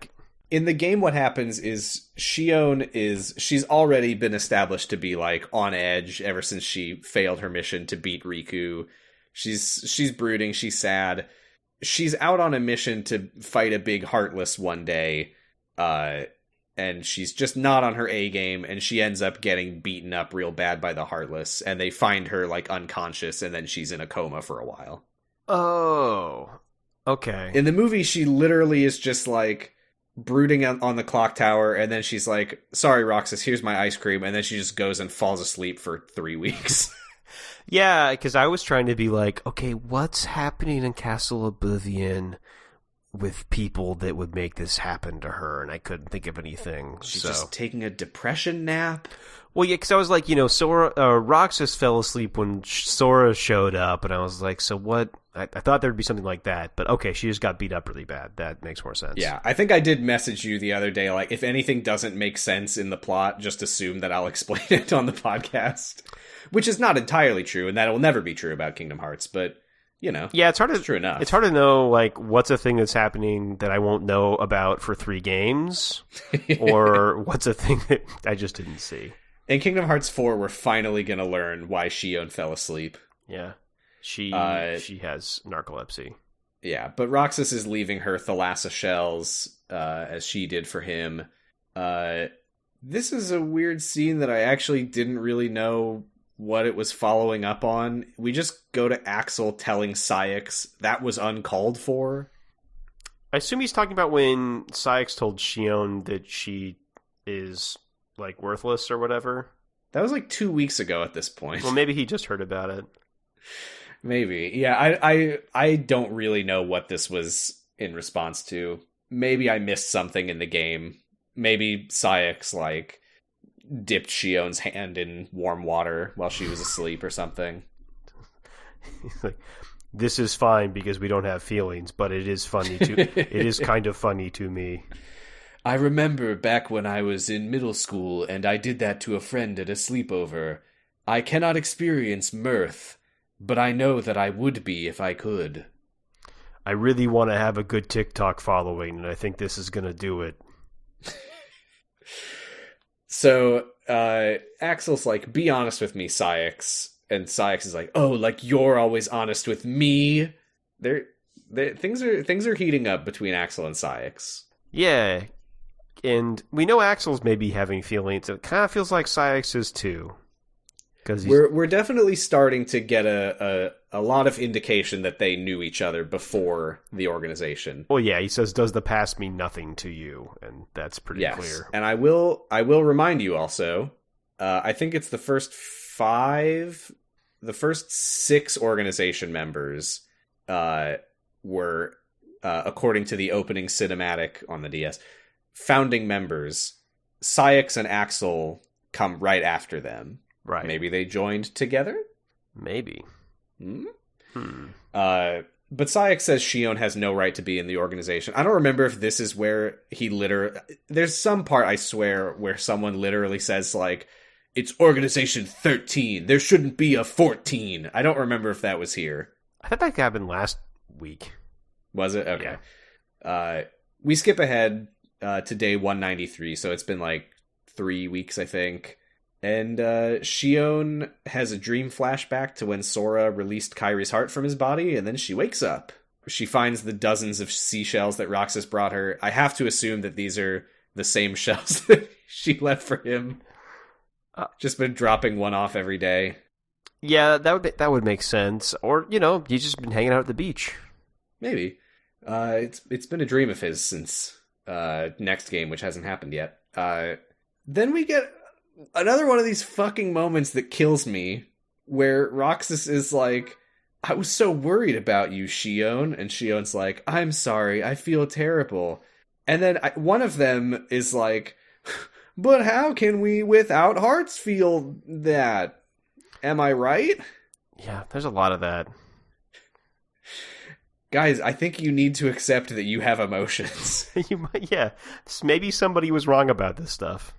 In the game, what happens is she's already been established to be like on edge ever since she failed her mission to beat Riku. She's brooding, she's sad. She's out on a mission to fight a big Heartless one day, and she's just not on her A game, and she ends up getting beaten up real bad by the Heartless, and they find her, like, unconscious, and then she's in a coma for a while. Oh, okay. In the movie, she literally is just, like, brooding on the clock tower, and then she's like, sorry, Roxas, here's my ice cream, and then she just goes and falls asleep for 3 weeks. Yeah, because I was trying to be like, okay, what's happening in Castle Oblivion with people that would make this happen to her? And I couldn't think of anything. She's just taking a depression nap. Well, yeah, because I was like, Sora, Roxas fell asleep when Sora showed up, and I was like, so what? I thought there'd be something like that, but okay, she just got beat up really bad. That makes more sense. Yeah, I think I did message you the other day, like, if anything doesn't make sense in the plot, just assume that I'll explain it on the podcast. Which is not entirely true, and that will never be true about Kingdom Hearts, but, yeah, it's true enough. It's hard to know, like, what's a thing that's happening that I won't know about for 3 games, or what's a thing that I just didn't see. In Kingdom Hearts 4, we're finally going to learn why Xion fell asleep. Yeah. She has narcolepsy. Yeah, but Roxas is leaving her Thalassa shells, as she did for him. This is a weird scene that I actually didn't really know what it was following up on. We just go to Axel telling Saïx that was uncalled for. I assume he's talking about when Saïx told Xion that she is, like, worthless or whatever. That was like 2 weeks ago at this point. Well, maybe he just heard about it. Maybe. Yeah, I don't really know what this was in response to. Maybe I missed something in the game. Maybe Saïx, like, dipped Xion's hand in warm water while she was asleep or something. Like, this is fine because we don't have feelings, but it is funny to it is kind of funny to me. I remember back when I was in middle school and I did that to a friend at a sleepover. I cannot experience mirth, but I know that I would be if I could. I really want to have a good TikTok following, and I think this is going to do it. So, Axel's like, be honest with me, Saïx. And Saïx is like, oh, like you're always honest with me. Things are heating up between Axel and Saïx. Yeah, and we know Axel's maybe having feelings. It kind of feels like Saïx is too. Because we're definitely starting to get a lot of indication that they knew each other before the organization. Well, yeah, he says, "Does the past mean nothing to you?" And that's pretty clear. And I will remind you also. I think it's the first 6 organization members were, according to the opening cinematic on the DS, founding members. Saïx and Axel come right after them. Right. Maybe they joined together? Maybe. But Saïx says Xion has no right to be in the organization. I don't remember if this is where he there's some part, I swear, where someone literally says, like, it's Organization 13. There shouldn't be a 14. I don't remember if that was here. I thought that happened last week. Was it? Okay. Yeah. We skip ahead to day 193, so it's been like 3 weeks, I think. And Xion has a dream flashback to when Sora released Kairi's heart from his body, and then she wakes up. She finds the dozens of seashells that Roxas brought her. I have to assume that these are the same shells that she left for him. Just been dropping one off every day. Yeah, that would make sense. Or, he's just been hanging out at the beach. Maybe. It's been a dream of his since next game, which hasn't happened yet. Then we get another one of these fucking moments that kills me, where Roxas is like, I was so worried about you, Xion. And Xion's like, I'm sorry, I feel terrible. And then one of them is like, but how can we without hearts feel that? Am I right? Yeah, there's a lot of that. Guys, I think you need to accept that you have emotions. Maybe somebody was wrong about this stuff.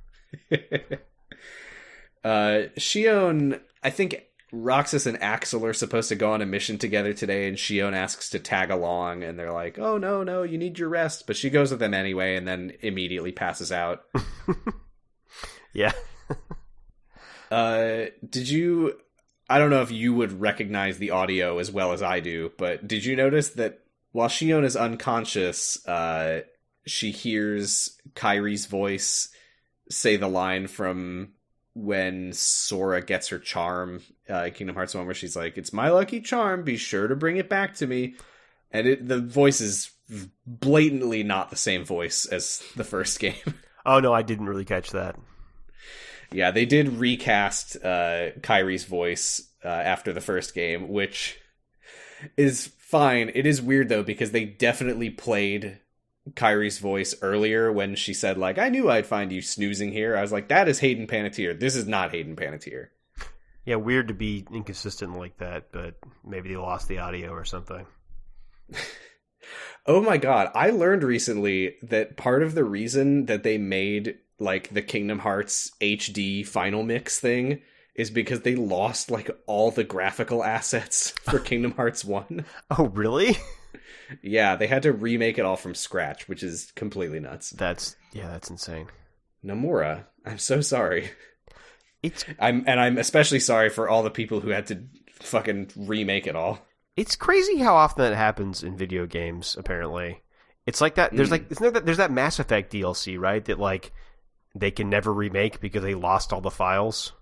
Xion, I think Roxas and Axel are supposed to go on a mission together today, and Xion asks to tag along, and they're like, oh, no, you need your rest. But she goes with them anyway, and then immediately passes out. Yeah. I don't know if you would recognize the audio as well as I do, but did you notice that while Xion is unconscious, she hears Kairi's voice say the line from when Sora gets her charm, Kingdom Hearts 1, where she's like, it's my lucky charm, be sure to bring it back to me. And the voice is blatantly not the same voice as the first game. Oh, no, I didn't really catch that. Yeah, they did recast Kairi's voice after the first game, which is fine. It is weird, though, because they definitely played Kairi's voice earlier when she said, like, I knew I'd find you snoozing here. I was like, that is Hayden Panettiere. This is not Hayden Panettiere. Yeah, weird to be inconsistent like that, but maybe they lost the audio or something. Oh my god, I learned recently that part of the reason that they made like the Kingdom Hearts HD final mix thing is because they lost like all the graphical assets for Kingdom Hearts 1. Oh, really? Yeah, they had to remake it all from scratch, which is completely nuts. That's insane. Nomura, I'm so sorry. I'm especially sorry for all the people who had to fucking remake it all. It's crazy how often that happens in video games, apparently. It's like that there's there's that Mass Effect DLC, right? That like they can never remake because they lost all the files.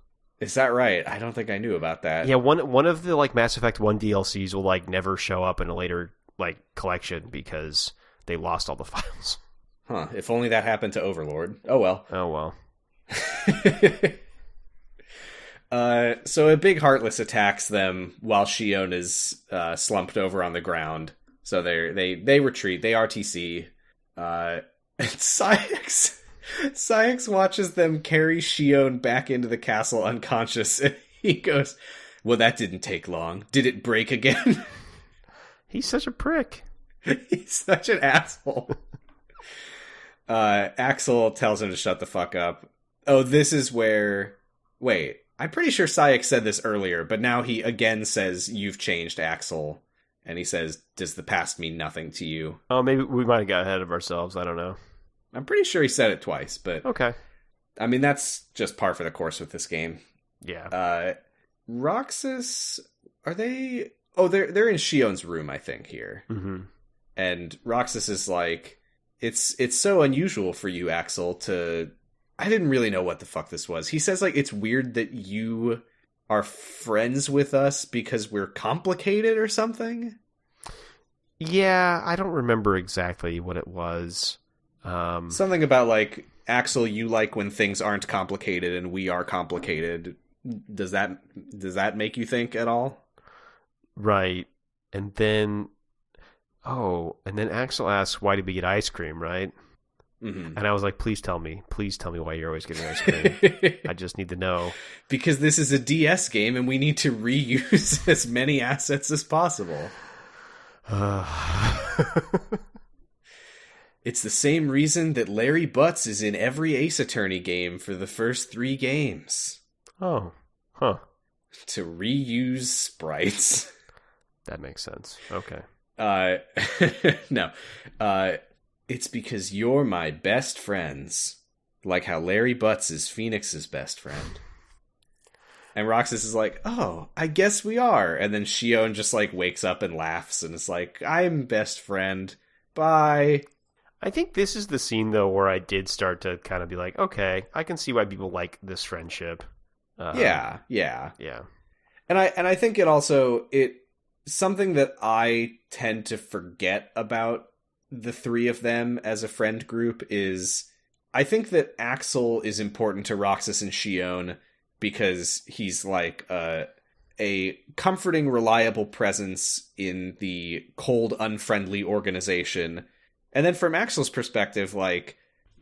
Is that right? I don't think I knew about that. Yeah, one of the like Mass Effect 1 DLCs will like never show up in a later like collection because they lost all the files. Huh, if only that happened to Overlord. Oh well. Oh well. So a big Heartless attacks them while Xion is slumped over on the ground. So they retreat. They RTC. And Saïx watches them carry Xion back into the castle unconscious, and he goes, well, that didn't take long. Did it break again? He's such a prick. He's such an asshole. Axel tells him to shut the fuck up. Oh, this is where... Wait, I'm pretty sure Saïx said this earlier, but now he again says, you've changed, Axel. And he says, does the past mean nothing to you? Oh, maybe we might have got ahead of ourselves. I don't know. I'm pretty sure he said it twice, but... Okay. I mean, that's just par for the course with this game. Yeah. Roxas... Are they... Oh, they're in Xion's room, I think, here. Mm-hmm. And Roxas is like, it's so unusual for you, Axel, to... I didn't really know what the fuck this was. He says, like, it's weird that you are friends with us because we're complicated or something? Yeah, I don't remember exactly what it was. Something about, like, Axel, you like when things aren't complicated and we are complicated. Does that make you think at all? Right. And then Axel asks, why did we get ice cream, right? Mm-hmm. And I was like, please tell me why you're always getting ice cream. I just need to know. Because this is a DS game and we need to reuse as many assets as possible. It's the same reason that Larry Butts is in every Ace Attorney game for the first 3 games. Oh. Huh. To reuse sprites. That makes sense. Okay. No. It's because you're my best friends. Like how Larry Butts is Phoenix's best friend. And Roxas is like, oh, I guess we are. And then Xion just like wakes up and laughs and is like, I'm best friend. Bye. I think this is the scene, though, where I did start to kind of be like, okay, I can see why people like this friendship. Yeah. And I think it something that I tend to forget about the three of them as a friend group is I think that Axel is important to Roxas and Xion because he's like a comforting, reliable presence in the cold, unfriendly organization. And then from Axel's perspective, like,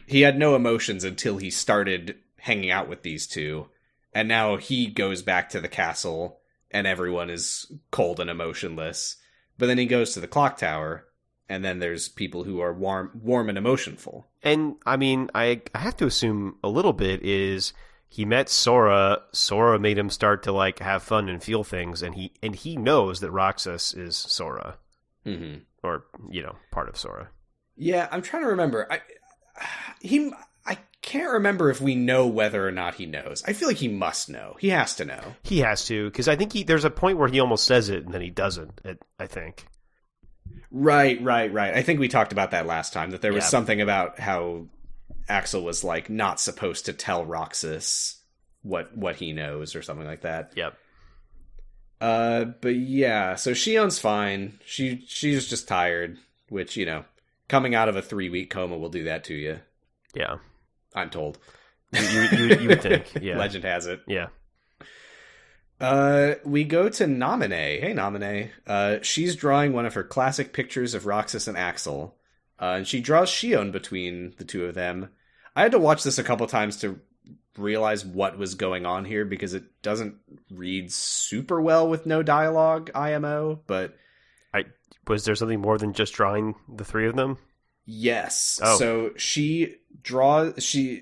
he had no emotions until he started hanging out with these two. And now he goes back to the castle and everyone is cold and emotionless. But then he goes to the clock tower and then there's people who are warm and emotionful. And, I mean, I have to assume a little bit is he met Sora. Sora made him start to, like, have fun and feel things. And he knows that Roxas is Sora. Mm-hmm. Or, you know, part of Sora. Yeah, I'm trying to remember. I can't remember if we know whether or not he knows. I feel like he must know. He has to know. He has to, because I think there's a point where he almost says it and then he doesn't, I think. Right. I think we talked about that last time, that there was something about how Axel was, like, not supposed to tell Roxas what he knows or something like that. Yep. But yeah, so Xion's fine. She's just tired, which, you know, coming out of a 3-week coma will do that to you. Yeah. I'm told. You would think, yeah. Legend has it. Yeah. We go to Namine. Hey, Namine. She's drawing one of her classic pictures of Roxas and Axel. And she draws Xion between the two of them. I had to watch this a couple times to realize what was going on here, because it doesn't read super well with no dialogue, IMO, but... Was there something more than just drawing the three of them? Yes. Oh. So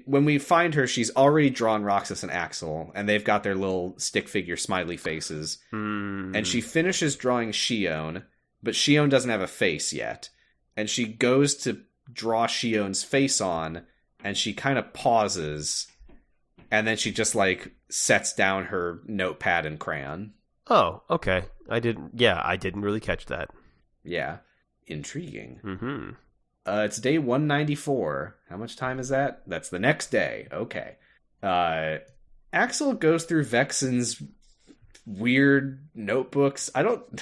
when we find her, she's already drawn Roxas and Axel, and they've got their little stick figure smiley faces. And she finishes drawing Xion, but Xion doesn't have a face yet. And she goes to draw Xion's face on, and she kind of pauses, and then she just, like, sets down her notepad and crayon. Oh, okay. I didn't really catch that. Yeah. Intriguing. Mm-hmm. It's day 194. How much time is that? That's the next day. Okay. Axel goes through Vexen's weird notebooks. I don't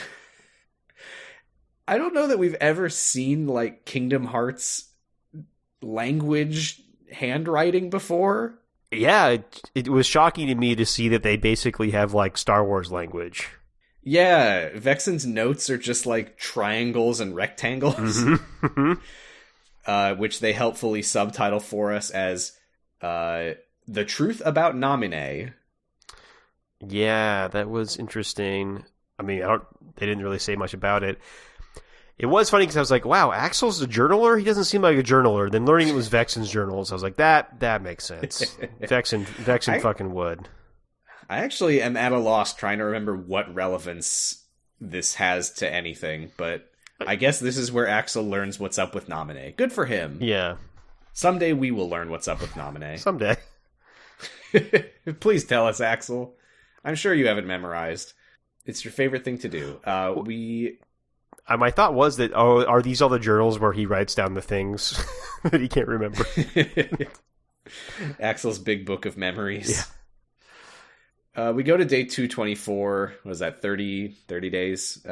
know that we've ever seen, like, Kingdom Hearts language handwriting before. Yeah, it was shocking to me to see that they basically have, like, Star Wars language. Yeah, Vexen's notes are just, like, triangles and rectangles. Mm-hmm. Which they helpfully subtitle for us as The Truth About Namine. Yeah, that was interesting. I mean, they didn't really say much about it. It was funny because I was like, wow, Axel's a journaler? He doesn't seem like a journaler. Then learning it was Vexen's journals, I was like, that makes sense. Vexen fucking would. I actually am at a loss trying to remember what relevance this has to anything, but I guess this is where Axel learns what's up with Namine. Good for him. Yeah. Someday we will learn what's up with Namine. Someday. Please tell us, Axel. I'm sure you have it memorized. It's your favorite thing to do. My thought was that, are these all the journals where he writes down the things that he can't remember? Axel's big book of memories. Yeah. We go to day 224. What was that, 30 days?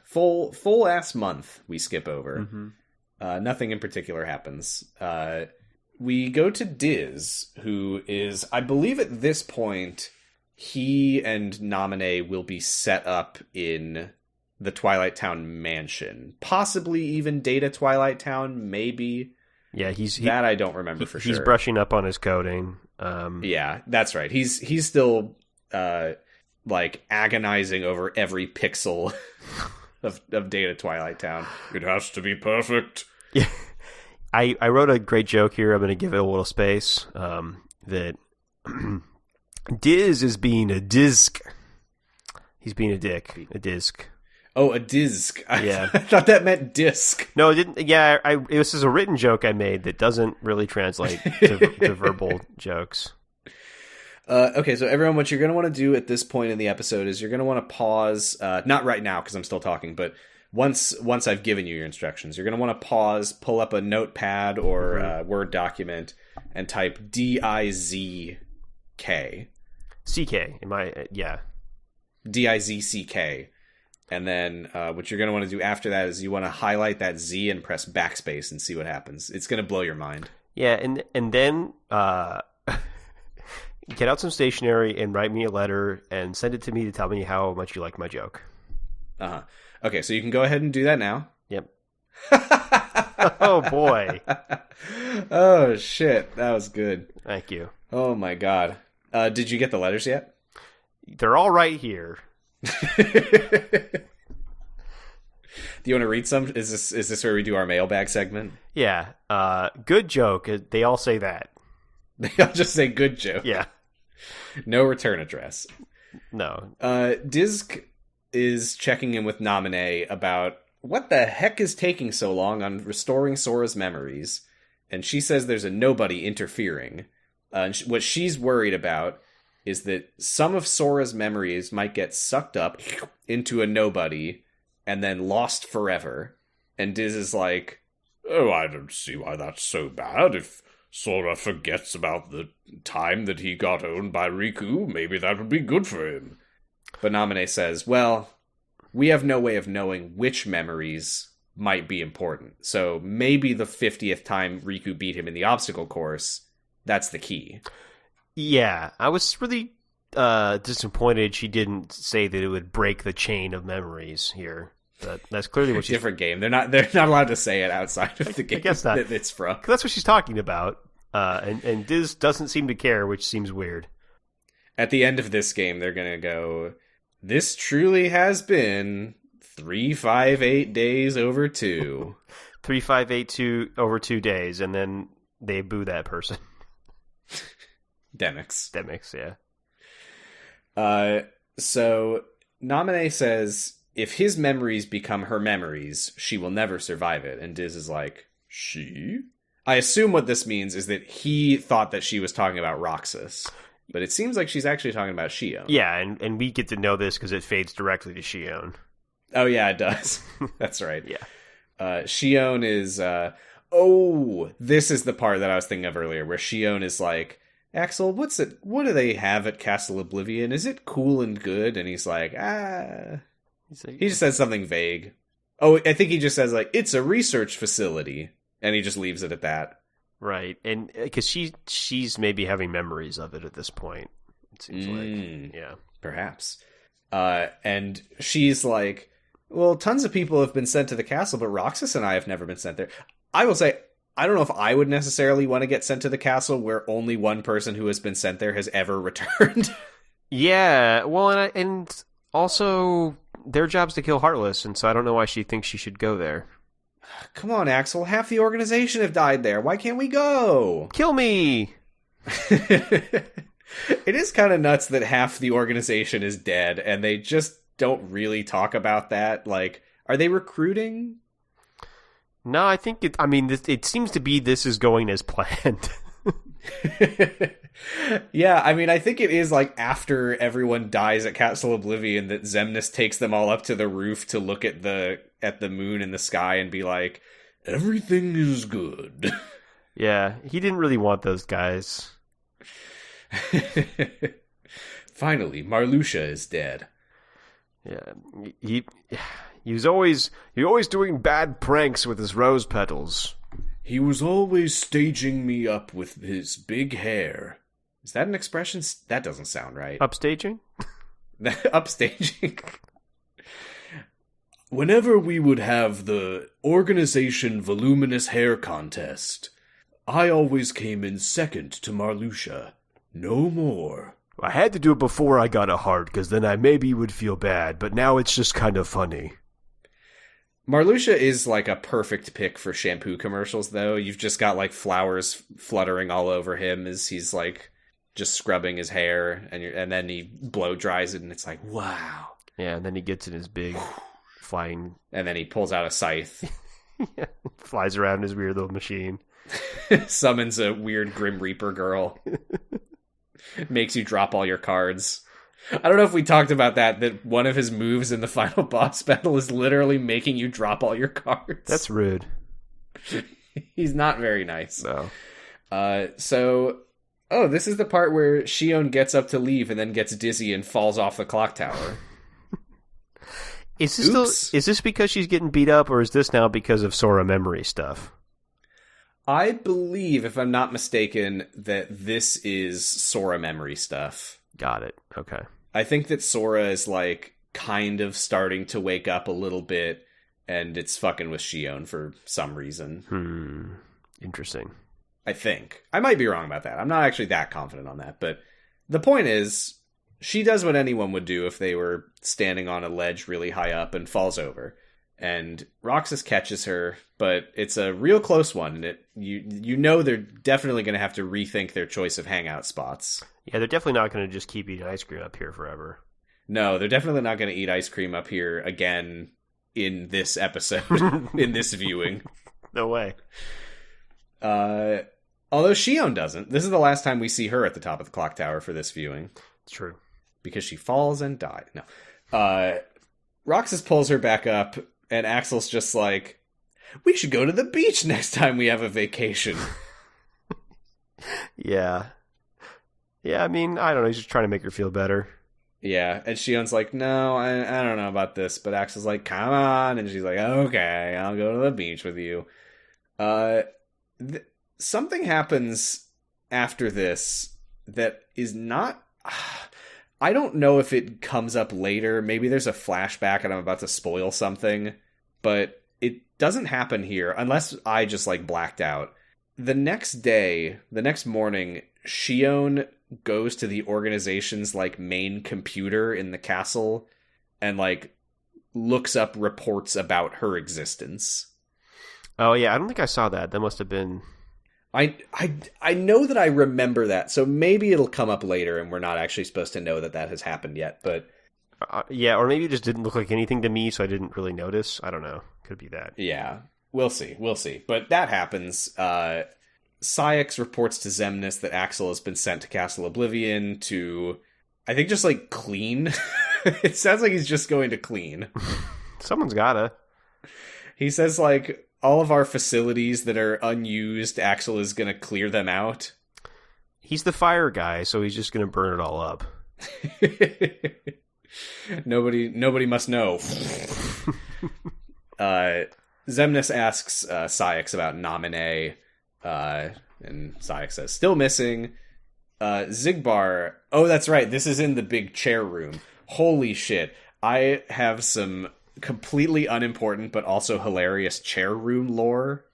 Full ass month we skip over. Mm-hmm. Nothing in particular happens. We go to Diz, who is, I believe at this point, he and Namine will be set up in the Twilight Town mansion. Possibly even Data Twilight Town, maybe. Yeah, that I don't remember for sure. He's brushing up on his coding. Yeah, that's right. He's still... like agonizing over every pixel of Data Twilight Town. It has to be perfect. Yeah, I wrote a great joke here. I'm going to give it a little space. That Diz is being a disc. He's being a dick. A disc. Oh, a disc. Yeah. I thought that meant disc. No, it didn't. Yeah, this is a written joke I made that doesn't really translate to verbal jokes. Okay, so everyone, what you're going to want to do at this point in the episode is you're going to want to pause, not right now because I'm still talking, but once I've given you your instructions, you're going to want to pause, pull up a notepad or Word document, and type DIZK. CK, yeah. D-I-Z-C-K. And then what you're going to want to do after that is you want to highlight that Z and press backspace and see what happens. It's going to blow your mind. Yeah, and then get out some stationery and write me a letter and send it to me to tell me how much you like my joke. Uh-huh. Okay, so you can go ahead and do that now. Yep. Oh, boy. Oh, shit. That was good. Thank you. Oh, my God. Did you get the letters yet? They're all right here. Do you want to read some? Is this where we do our mailbag segment? Yeah. Good joke. They all say that. I'll just say good joke. Yeah. No return address. No. Dizk is checking in with Naminé about what the heck is taking so long on restoring Sora's memories. And she says there's a nobody interfering. What she's worried about is that some of Sora's memories might get sucked up into a nobody and then lost forever. And Diz is like, Oh, I don't see why that's so bad. If Sora forgets about the time that he got owned by Riku, maybe that would be good for him. But Naminé says, well, we have no way of knowing which memories might be important. So maybe the 50th time Riku beat him in the obstacle course, that's the key. Yeah, I was really disappointed she didn't say that it would break the chain of memories here. But that's clearly what she's... Different game. They're not allowed to say it outside of the game. I guess not. That it's from. That's what she's talking about. And Diz doesn't seem to care, which seems weird. At the end of this game, they're going to go, this truly has been 358 days over 2. 3582 over 2 days, and then they boo that person. Demyx. Demyx, yeah. So Naminé says if his memories become her memories, she will never survive it. And Diz is like, she? I assume what this means is that he thought that she was talking about Roxas. But it seems like she's actually talking about Xion. Yeah, and we get to know this because it fades directly to Xion. Oh, yeah, it does. That's right. Yeah. Xion is... this is the part that I was thinking of earlier, where Xion is like, Axel, what do they have at Castle Oblivion? Is it cool and good? And he's like, He just says something vague. Oh, I think he just says, like, it's a research facility. And he just leaves it at that. Right. And because she's maybe having memories of it at this point, it seems like. Yeah. Perhaps. And she's like, well, tons of people have been sent to the castle, but Roxas and I have never been sent there. I will say, I don't know if I would necessarily want to get sent to the castle where only one person who has been sent there has ever returned. Yeah, well, and also their job's to kill Heartless, and so I don't know why she thinks she should go there. Come on, Axel. Half the organization have died there. Why can't we go? Kill me! It is kind of nuts that half the organization is dead, and they just don't really talk about that. Like, are they recruiting? No, I think it seems to be this is going as planned. Yeah, I mean, I think it is like after everyone dies at Castle Oblivion that Xemnas takes them all up to the roof to look at the moon in the sky and be like, everything is good. Yeah, he didn't really want those guys. Finally, Marluxia is dead. Yeah, he was always doing bad pranks with his rose petals. He was always staging me up with his big hair. Is that an expression? That doesn't sound right. Upstaging? Upstaging. Whenever we would have the organization voluminous hair contest, I always came in second to Marluxia. No more. I had to do it before I got a heart, because then I maybe would feel bad, but now it's just kind of funny. Marluxia is like a perfect pick for shampoo commercials, though. You've just got like flowers fluttering all over him as he's like just scrubbing his hair, and then he blow dries it, and it's like, wow. Yeah, and then he gets in his big flying... And then he pulls out a scythe. Yeah, flies around his weird little machine. Summons a weird Grim Reaper girl. Makes you drop all your cards. I don't know if we talked about that one of his moves in the final boss battle is literally making you drop all your cards. That's rude. He's not very nice. No. This is the part where Xion gets up to leave and then gets dizzy and falls off the clock tower. Is this because she's getting beat up, or is this now because of Sora memory stuff? I believe, if I'm not mistaken, that this is Sora memory stuff. Got it. Okay. I think that Sora is, like, kind of starting to wake up a little bit, and it's fucking with Xion for some reason. Interesting. I think. I might be wrong about that. I'm not actually that confident on that, but the point is, she does what anyone would do if they were standing on a ledge really high up and falls over. And Roxas catches her, but it's a real close one, and you know they're definitely going to have to rethink their choice of hangout spots. Yeah, they're definitely not going to just keep eating ice cream up here forever. No, they're definitely not going to eat ice cream up here again in this episode, in this viewing. No way. Although Xion doesn't. This is the last time we see her at the top of the clock tower for this viewing. It's true. Because she falls and dies. No. Roxas pulls her back up, and Axel's just like, we should go to the beach next time we have a vacation. Yeah. Yeah, I mean, I don't know. He's just trying to make her feel better. Yeah, and Xion's like, no, I don't know about this. But Axel's like, come on. And she's like, okay, I'll go to the beach with you. Something happens after this that is not... I don't know if it comes up later. Maybe there's a flashback and I'm about to spoil something. But it doesn't happen here, unless I just, like, blacked out. The next day, the next morning, Xion goes to the organization's, like, main computer in the castle and, like, looks up reports about her existence. Oh, yeah, I don't think I saw that. That must have been... I know that I remember that, so maybe it'll come up later and we're not actually supposed to know that that has happened yet, but... yeah, or maybe it just didn't look like anything to me, so I didn't really notice. I don't know. Could be that. Yeah, we'll see. But that happens. Saïx reports to Xemnas that Axel has been sent to Castle Oblivion to, I think, just, like, clean. It sounds like he's just going to clean. Someone's gotta. He says, like, all of our facilities that are unused, Axel is going to clear them out. He's the fire guy, so he's just going to burn it all up. Nobody must know. Xemnas asks Saïx about Naminé, and Saïx says, still missing. Xigbar, oh, that's right, this is in the big chair room. Holy shit. I have some completely unimportant but also hilarious chair room lore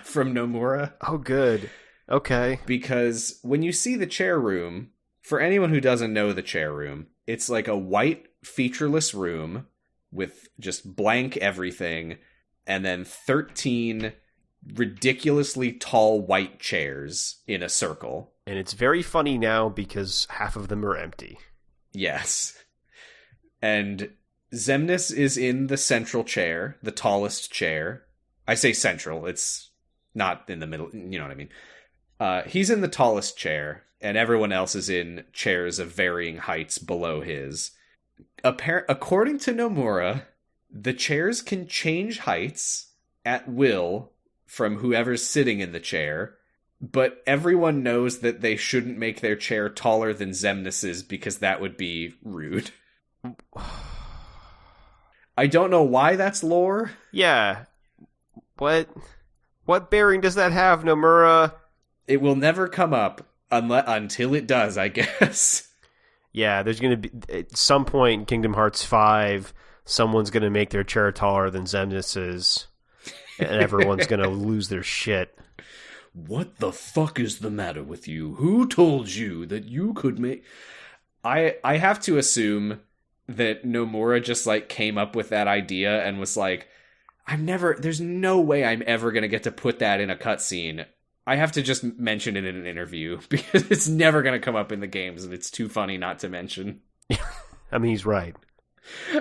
from Nomura. Oh, good. Okay. Because when you see the chair room, for anyone who doesn't know the chair room, it's like a white, featureless room with just blank everything, and then 13 ridiculously tall white chairs in a circle. And it's very funny now because half of them are empty. Yes. And Xemnas is in the central chair, the tallest chair. I say central, it's not in the middle, you know what I mean. He's in the tallest chair, and everyone else is in chairs of varying heights below his. According to Nomura, the chairs can change heights at will from whoever's sitting in the chair, but everyone knows that they shouldn't make their chair taller than Xemnas's because that would be rude. I don't know why that's lore. Yeah. What bearing does that have, Nomura? It will never come up until it does, I guess. Yeah, there's going to be, at some point in Kingdom Hearts 5, someone's going to make their chair taller than Xemnas's, and everyone's going to lose their shit. What the fuck is the matter with you? Who told you that you could make... I have to assume that Nomura just, like, came up with that idea and was like, there's no way I'm ever going to get to put that in a cutscene. I have to just mention it in an interview because it's never going to come up in the games and it's too funny not to mention. I mean, he's right.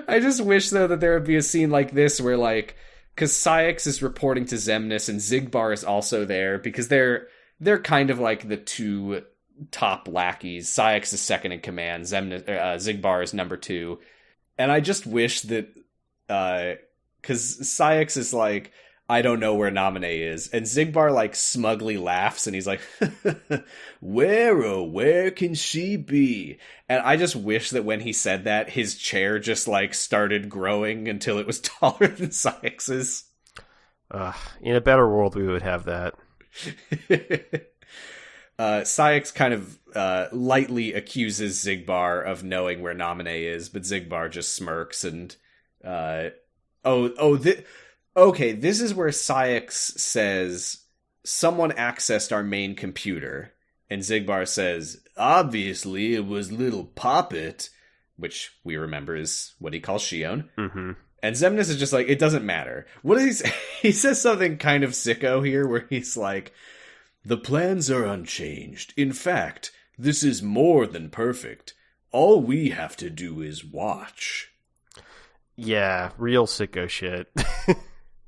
I just wish, though, that there would be a scene like this where, like, because Saïx is reporting to Xemnas and Xigbar is also there because they're kind of like the two top lackeys. Saïx is second in command. Xigbar is number 2. And I just wish that, because Saïx is like, I don't know where Namine is. And Xigbar, like, smugly laughs, and he's like, where can she be? And I just wish that when he said that, his chair just, like, started growing until it was taller than Saïx's. In a better world, we would have that. Saïx kind of lightly accuses Xigbar of knowing where Namine is, but Xigbar just smirks and... Okay, this is where Saïx says, someone accessed our main computer. And Xigbar says, obviously it was little Poppet, which we remember is what he calls Xion. Mm-hmm. And Xemnas is just like, it doesn't matter. What is he say? He says something kind of sicko here where he's like, the plans are unchanged. In fact, this is more than perfect. All we have to do is watch. Yeah, real sicko shit.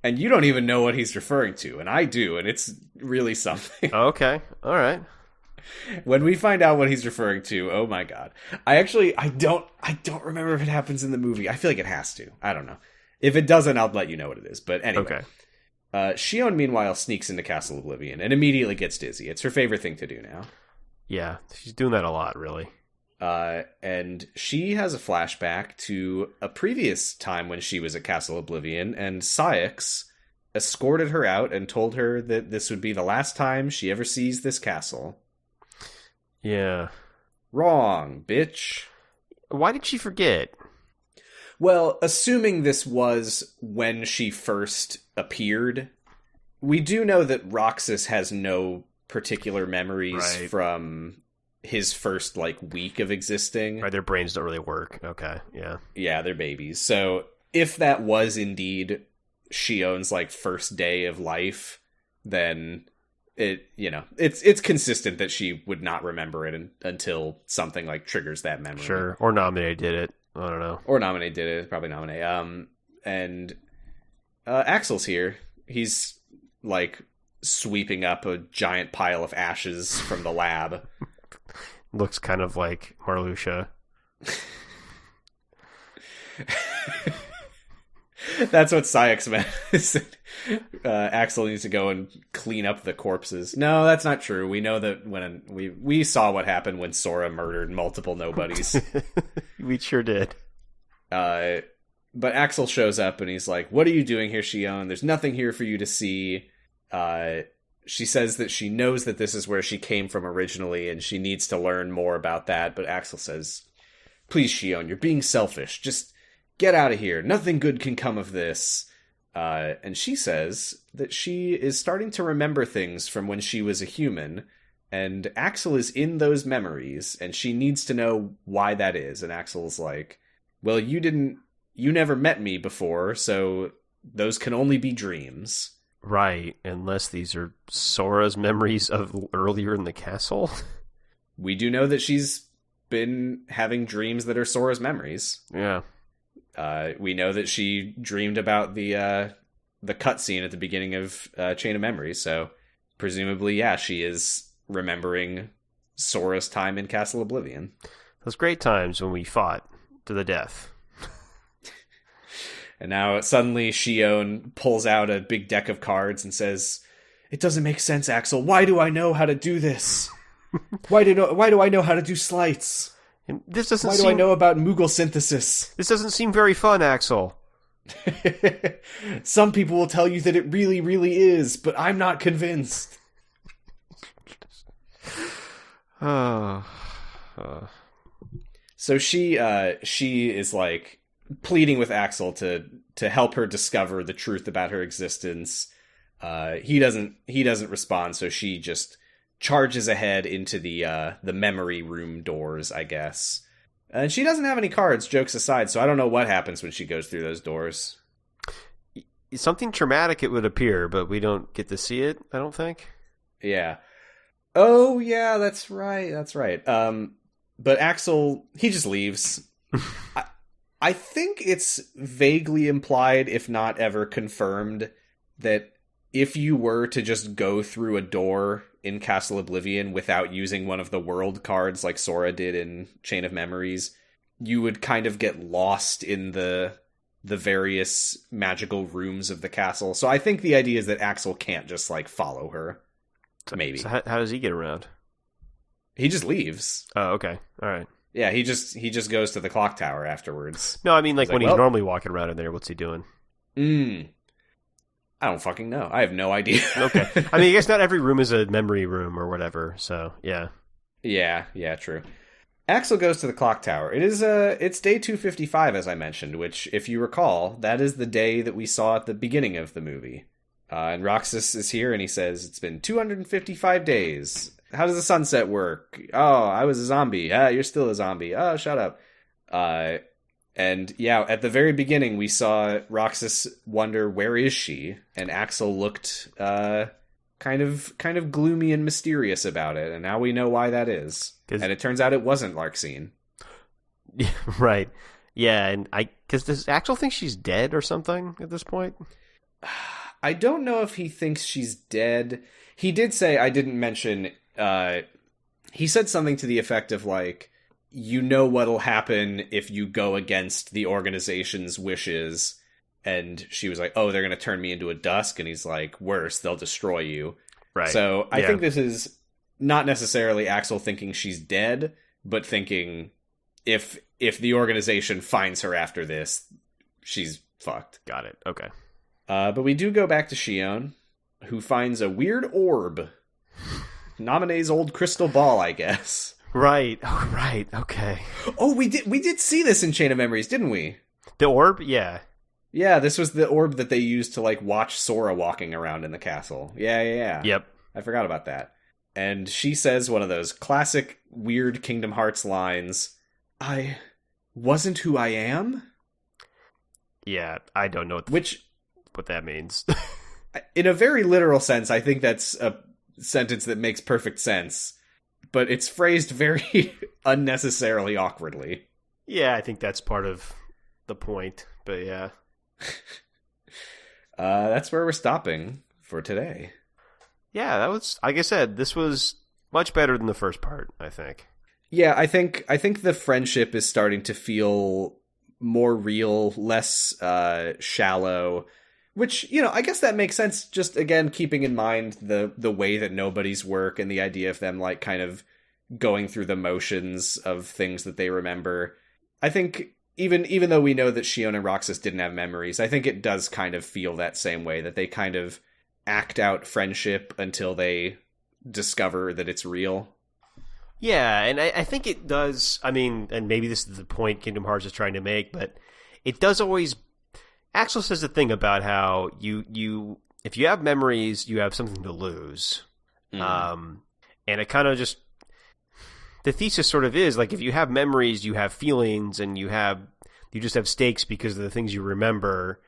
And you don't even know what he's referring to, and I do, and it's really something. Okay, all right. When we find out what he's referring to, oh my god. I don't remember if it happens in the movie. I feel like it has to. I don't know. If it doesn't, I'll let you know what it is. But anyway. Okay. Xion, meanwhile, sneaks into Castle Oblivion and immediately gets dizzy. It's her favorite thing to do now. Yeah, she's doing that a lot, really. And she has a flashback to a previous time when she was at Castle Oblivion, and Saïx escorted her out and told her that this would be the last time she ever sees this castle. Yeah. Wrong, bitch. Why did she forget? Well, assuming this was when she first appeared, we do know that Roxas has no particular memories from his first, like, week of existing. Right, their brains don't really work. Okay, yeah. Yeah, they're babies. So, if that was indeed Xion's, like, first day of life, then it's consistent that she would not remember it until something, like, triggers that memory. Sure, or Namine did it. I don't know. Or Namine did it, probably Namine. And Axel's here. He's, like, sweeping up a giant pile of ashes from the lab. Looks kind of like Marluxia. That's what Saïx meant. Axel needs to go and clean up the corpses. No, that's not true. We know that when we saw what happened when Sora murdered multiple nobodies. We sure did. But Axel shows up and he's like, what are you doing here, Xion? There's nothing here for you to see. She says that she knows that this is where she came from originally and she needs to learn more about that. But Axel says, please, Xion, you're being selfish. Just get out of here. Nothing good can come of this. And she says that she is starting to remember things from when she was a human. And Axel is in those memories and she needs to know why that is. And Axel's like, well, you never met me before, so those can only be dreams. Right, unless these are Sora's memories of earlier in the castle. We do know that she's been having dreams that are Sora's memories. Yeah. We know that she dreamed about the cutscene at the beginning of Chain of Memories, so presumably, yeah, she is remembering Sora's time in Castle Oblivion. Those great times when we fought to the death. And now suddenly Xion pulls out a big deck of cards and says, it doesn't make sense, Axel. Why do I know how to do this? Why do I know how to do sleights? Why do I know about Moogle synthesis? This doesn't seem very fun, Axel. Some people will tell you that it really, really is, but I'm not convinced. So she is like pleading with Axel to help her discover the truth about her existence. He doesn't respond, so she just charges ahead into the memory room doors, I guess. And she doesn't have any cards, jokes aside, so I don't know what happens when she goes through those doors. Something traumatic, it would appear, but we don't get to see it, I don't think. Yeah. Oh, yeah, that's right. But Axel, he just leaves. I think it's vaguely implied, if not ever confirmed, that if you were to just go through a door in Castle Oblivion without using one of the world cards like Sora did in Chain of Memories, you would kind of get lost in the the various magical rooms of the castle. So I think the idea is that Axel can't just, like, follow her. Maybe. So how does he get around? He just leaves. Oh, okay. All right. Yeah, he just goes to the clock tower afterwards. No, I mean, like, He's when like, he's well, normally walking around in there, what's he doing? I don't fucking know. I have no idea. Okay. I mean, I guess not every room is a memory room or whatever, so, yeah. Yeah, true. Axel goes to the clock tower. It's day 255, as I mentioned, which, if you recall, that is the day that we saw at the beginning of the movie. And Roxas is here, and he says, it's been 255 days. How does the sunset work? Oh, I was a zombie. You're still a zombie. Oh, shut up. And yeah, at the very beginning, we saw Roxas wonder, where is she? And Axel looked kind of gloomy and mysterious about it. And now we know why that is. And it turns out it wasn't Larxene. Yeah, right. Yeah, and because does Axel think she's dead or something at this point? I don't know if he thinks she's dead. He did say, I didn't mention, he said something to the effect of, like, you know what'll happen if you go against the organization's wishes. And she was like, oh, they're going to turn me into a dusk. And he's like, worse, they'll destroy you. Right. So I think this is not necessarily Axel thinking she's dead, but thinking if the organization finds her after this, she's fucked. Got it. Okay. But we do go back to Xion, who finds a weird orb. Naminé's old crystal ball, I guess. Right. Oh, right. Okay. Oh, we did see this in Chain of Memories, didn't we? The orb? Yeah. Yeah, this was the orb that they used to, like, watch Sora walking around in the castle. Yeah. Yep. I forgot about that. And she says one of those classic weird Kingdom Hearts lines, I wasn't who I am? Yeah, I don't know what that means. In a very literal sense, I think that's a sentence that makes perfect sense. But it's phrased very unnecessarily awkwardly. Yeah, I think that's part of the point, but yeah. That's where we're stopping for today. Yeah, that was, like I said, this was much better than the first part, I think. Yeah, I think the friendship is starting to feel more real, less shallow, which, you know, I guess that makes sense, just, again, keeping in mind the way that nobodies work and the idea of them, like, kind of going through the motions of things that they remember. I think, even though we know that Xion and Roxas didn't have memories, I think it does kind of feel that same way, that they kind of act out friendship until they discover that it's real. Yeah, and I think it does, I mean, and maybe this is the point Kingdom Hearts is trying to make, but it does always... Axel says the thing about how you if you have memories, you have something to lose. And it kind of just... The thesis sort of is, like, if you have memories, you have feelings, and you just have stakes because of the things you remember.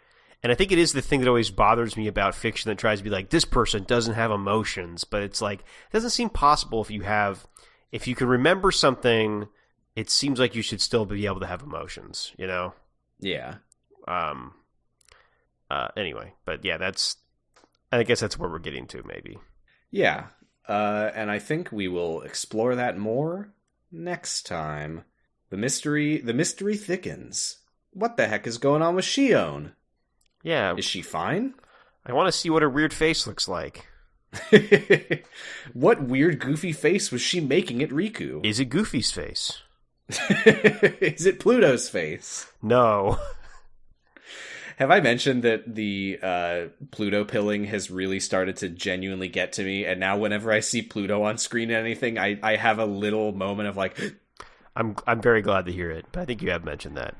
And I think it is the thing that always bothers me about fiction that tries to be like, this person doesn't have emotions. But it's like, it doesn't seem possible if you can remember something, it seems like you should still be able to have emotions, you know? Yeah. Anyway, but yeah, I guess that's where we're getting to, maybe. Yeah. And I think we will explore that more next time. The mystery thickens. What the heck is going on with Xion? Yeah. Is she fine? I want to see what her weird face looks like. What weird goofy face was she making at Riku? Is it Goofy's face? Is it Pluto's face? No. Have I mentioned that the Pluto pilling has really started to genuinely get to me? And now whenever I see Pluto on screen in anything, I have a little moment of like... I'm very glad to hear it, but I think you have mentioned that.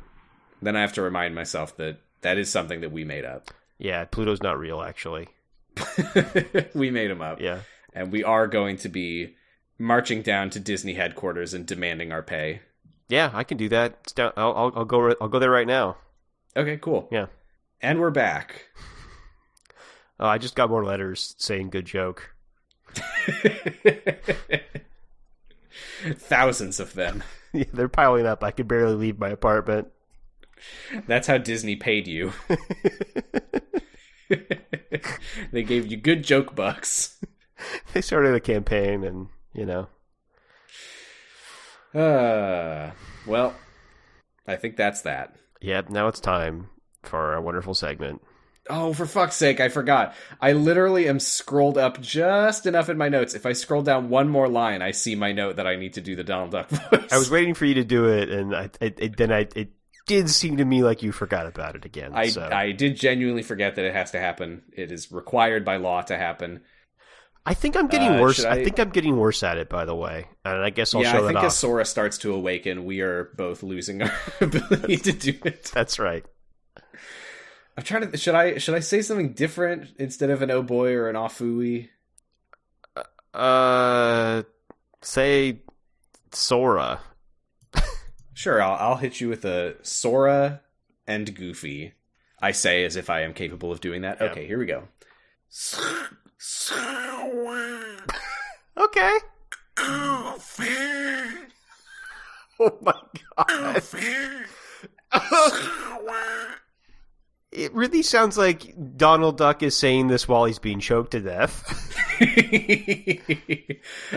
Then I have to remind myself that is something that we made up. Yeah, Pluto's not real, actually. We made him up. Yeah. And we are going to be marching down to Disney headquarters and demanding our pay. Yeah, I can do that. It's down, I'll go there right now. Okay, cool. Yeah. And we're back. Oh, I just got more letters saying good joke. Thousands of them. Yeah, they're piling up. I could barely leave my apartment. That's how Disney paid you. They gave you good joke bucks. They started a campaign and, you know. Well, I think that's that. Yeah, now it's time for our wonderful segment. Oh, for fuck's sake, I forgot. I literally am scrolled up just enough in my notes. If I scroll down one more line, I see my note that I need to do the Donald Duck voice. I was waiting for you to do it, and it did seem to me like you forgot about it again. I did genuinely forget that it has to happen. It is required by law to happen. I think I'm getting worse. I think I'm getting worse at it, by the way. And I guess I'll show that off. Yeah, I think as Sora starts to awaken, we are both losing our ability to do it. That's right. I'm trying to. Should I say something different instead of an oh boy or an awfooey? Say Sora. Sure, I'll hit you with a Sora and Goofy. I say as if I am capable of doing that. Yeah. Okay, here we go. Okay. Oh my god. It really sounds like Donald Duck is saying this while he's being choked to death.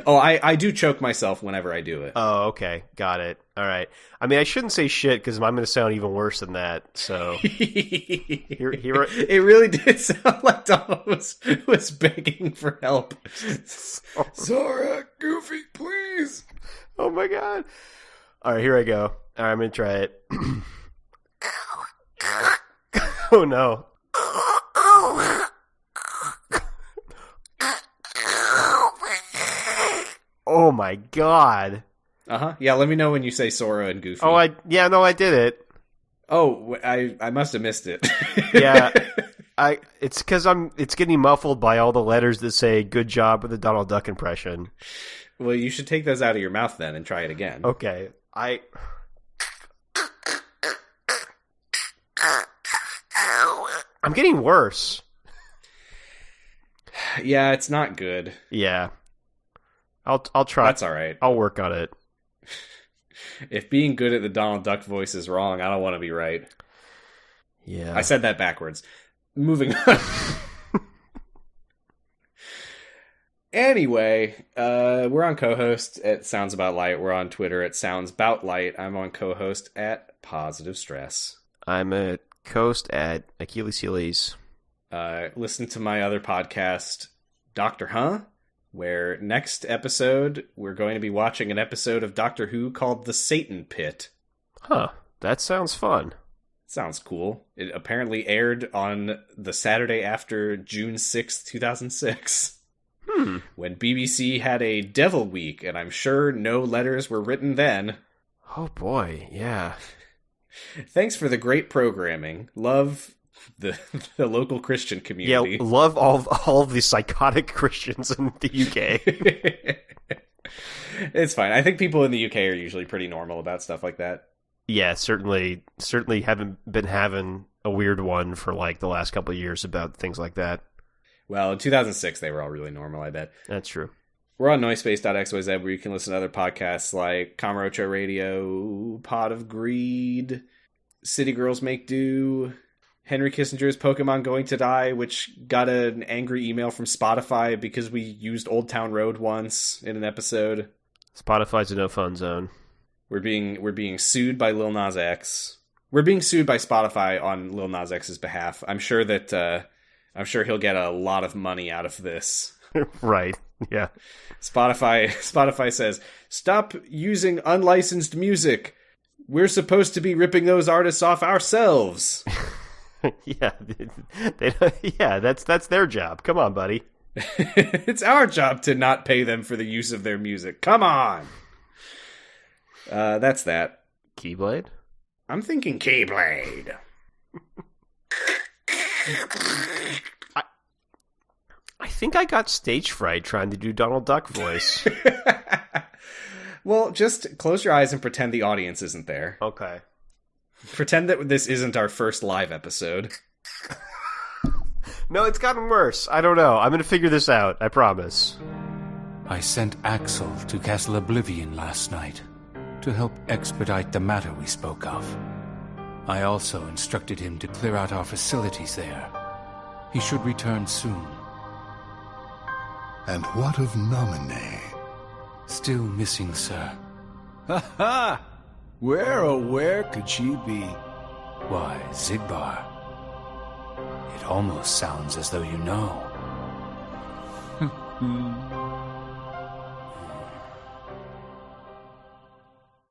Oh, I do choke myself whenever I do it. Oh, okay. Got it. All right. I mean, I shouldn't say shit because I'm going to sound even worse than that. So It really did sound like Donald was begging for help. Sora, Goofy, please. Oh my god. All right, here I go. All right, I'm going to try it. Oh no. Oh my god. Uh-huh. Yeah, let me know when you say Sora and Goofy. Oh, I did it. Oh, I must have missed it. Yeah. It's because it's getting muffled by all the letters that say good job with the Donald Duck impression. Well, you should take those out of your mouth then and try it again. Okay. I'm getting worse. Yeah, it's not good. Yeah. I'll try. That's all right. I'll work on it. If being good at the Donald Duck voice is wrong, I don't want to be right. Yeah. I said that backwards. Moving on. Anyway, we're on co-host at Sounds About Light. We're on Twitter at Sounds About Light. I'm on co-host at Positive Stress. I'm a host at Achilles. Listen to my other podcast, Doctor Huh, where next episode we're going to be watching an episode of Doctor Who called The Satan Pit. Huh. That sounds fun. Sounds cool. It apparently aired on the Saturday after June 6th, 2006. When BBC had a Devil Week, and I'm sure no letters were written then. Oh boy, yeah. Thanks for the great programming. Love the local Christian community. Yeah, love all the psychotic Christians in the UK. It's fine. I think people in the UK are usually pretty normal about stuff like that. Yeah, certainly haven't been having a weird one for like the last couple of years about things like that. Well, in 2006, they were all really normal, I bet. That's true. We're on noisepace.xyz, where you can listen to other podcasts like Kamurocho Radio, Pot of Greed, City Girls Make Do, Henry Kissinger's Pokemon Going to Die, which got an angry email from Spotify because we used Old Town Road once in an episode. Spotify's a no fun zone. We're being sued by Lil Nas X. We're being sued by Spotify on Lil Nas X's behalf. I'm sure he'll get a lot of money out of this. Right. Yeah. Spotify says, "Stop using unlicensed music. We're supposed to be ripping those artists off ourselves." Yeah. That's their job. Come on, buddy. It's our job to not pay them for the use of their music. Come on. That's that. Keyblade? I'm thinking Keyblade. I think I got stage fright trying to do Donald Duck voice. Well, just close your eyes and pretend the audience isn't there. Okay. Pretend that this isn't our first live episode. No, it's gotten worse. I don't know. I'm going to figure this out. I promise. I sent Axel to Castle Oblivion last night to help expedite the matter we spoke of. I also instructed him to clear out our facilities there. He should return soon. And what of Nominee? Still missing, sir. Ha ha! Where, oh where could she be? Why, Zigbar, almost sounds as though you know.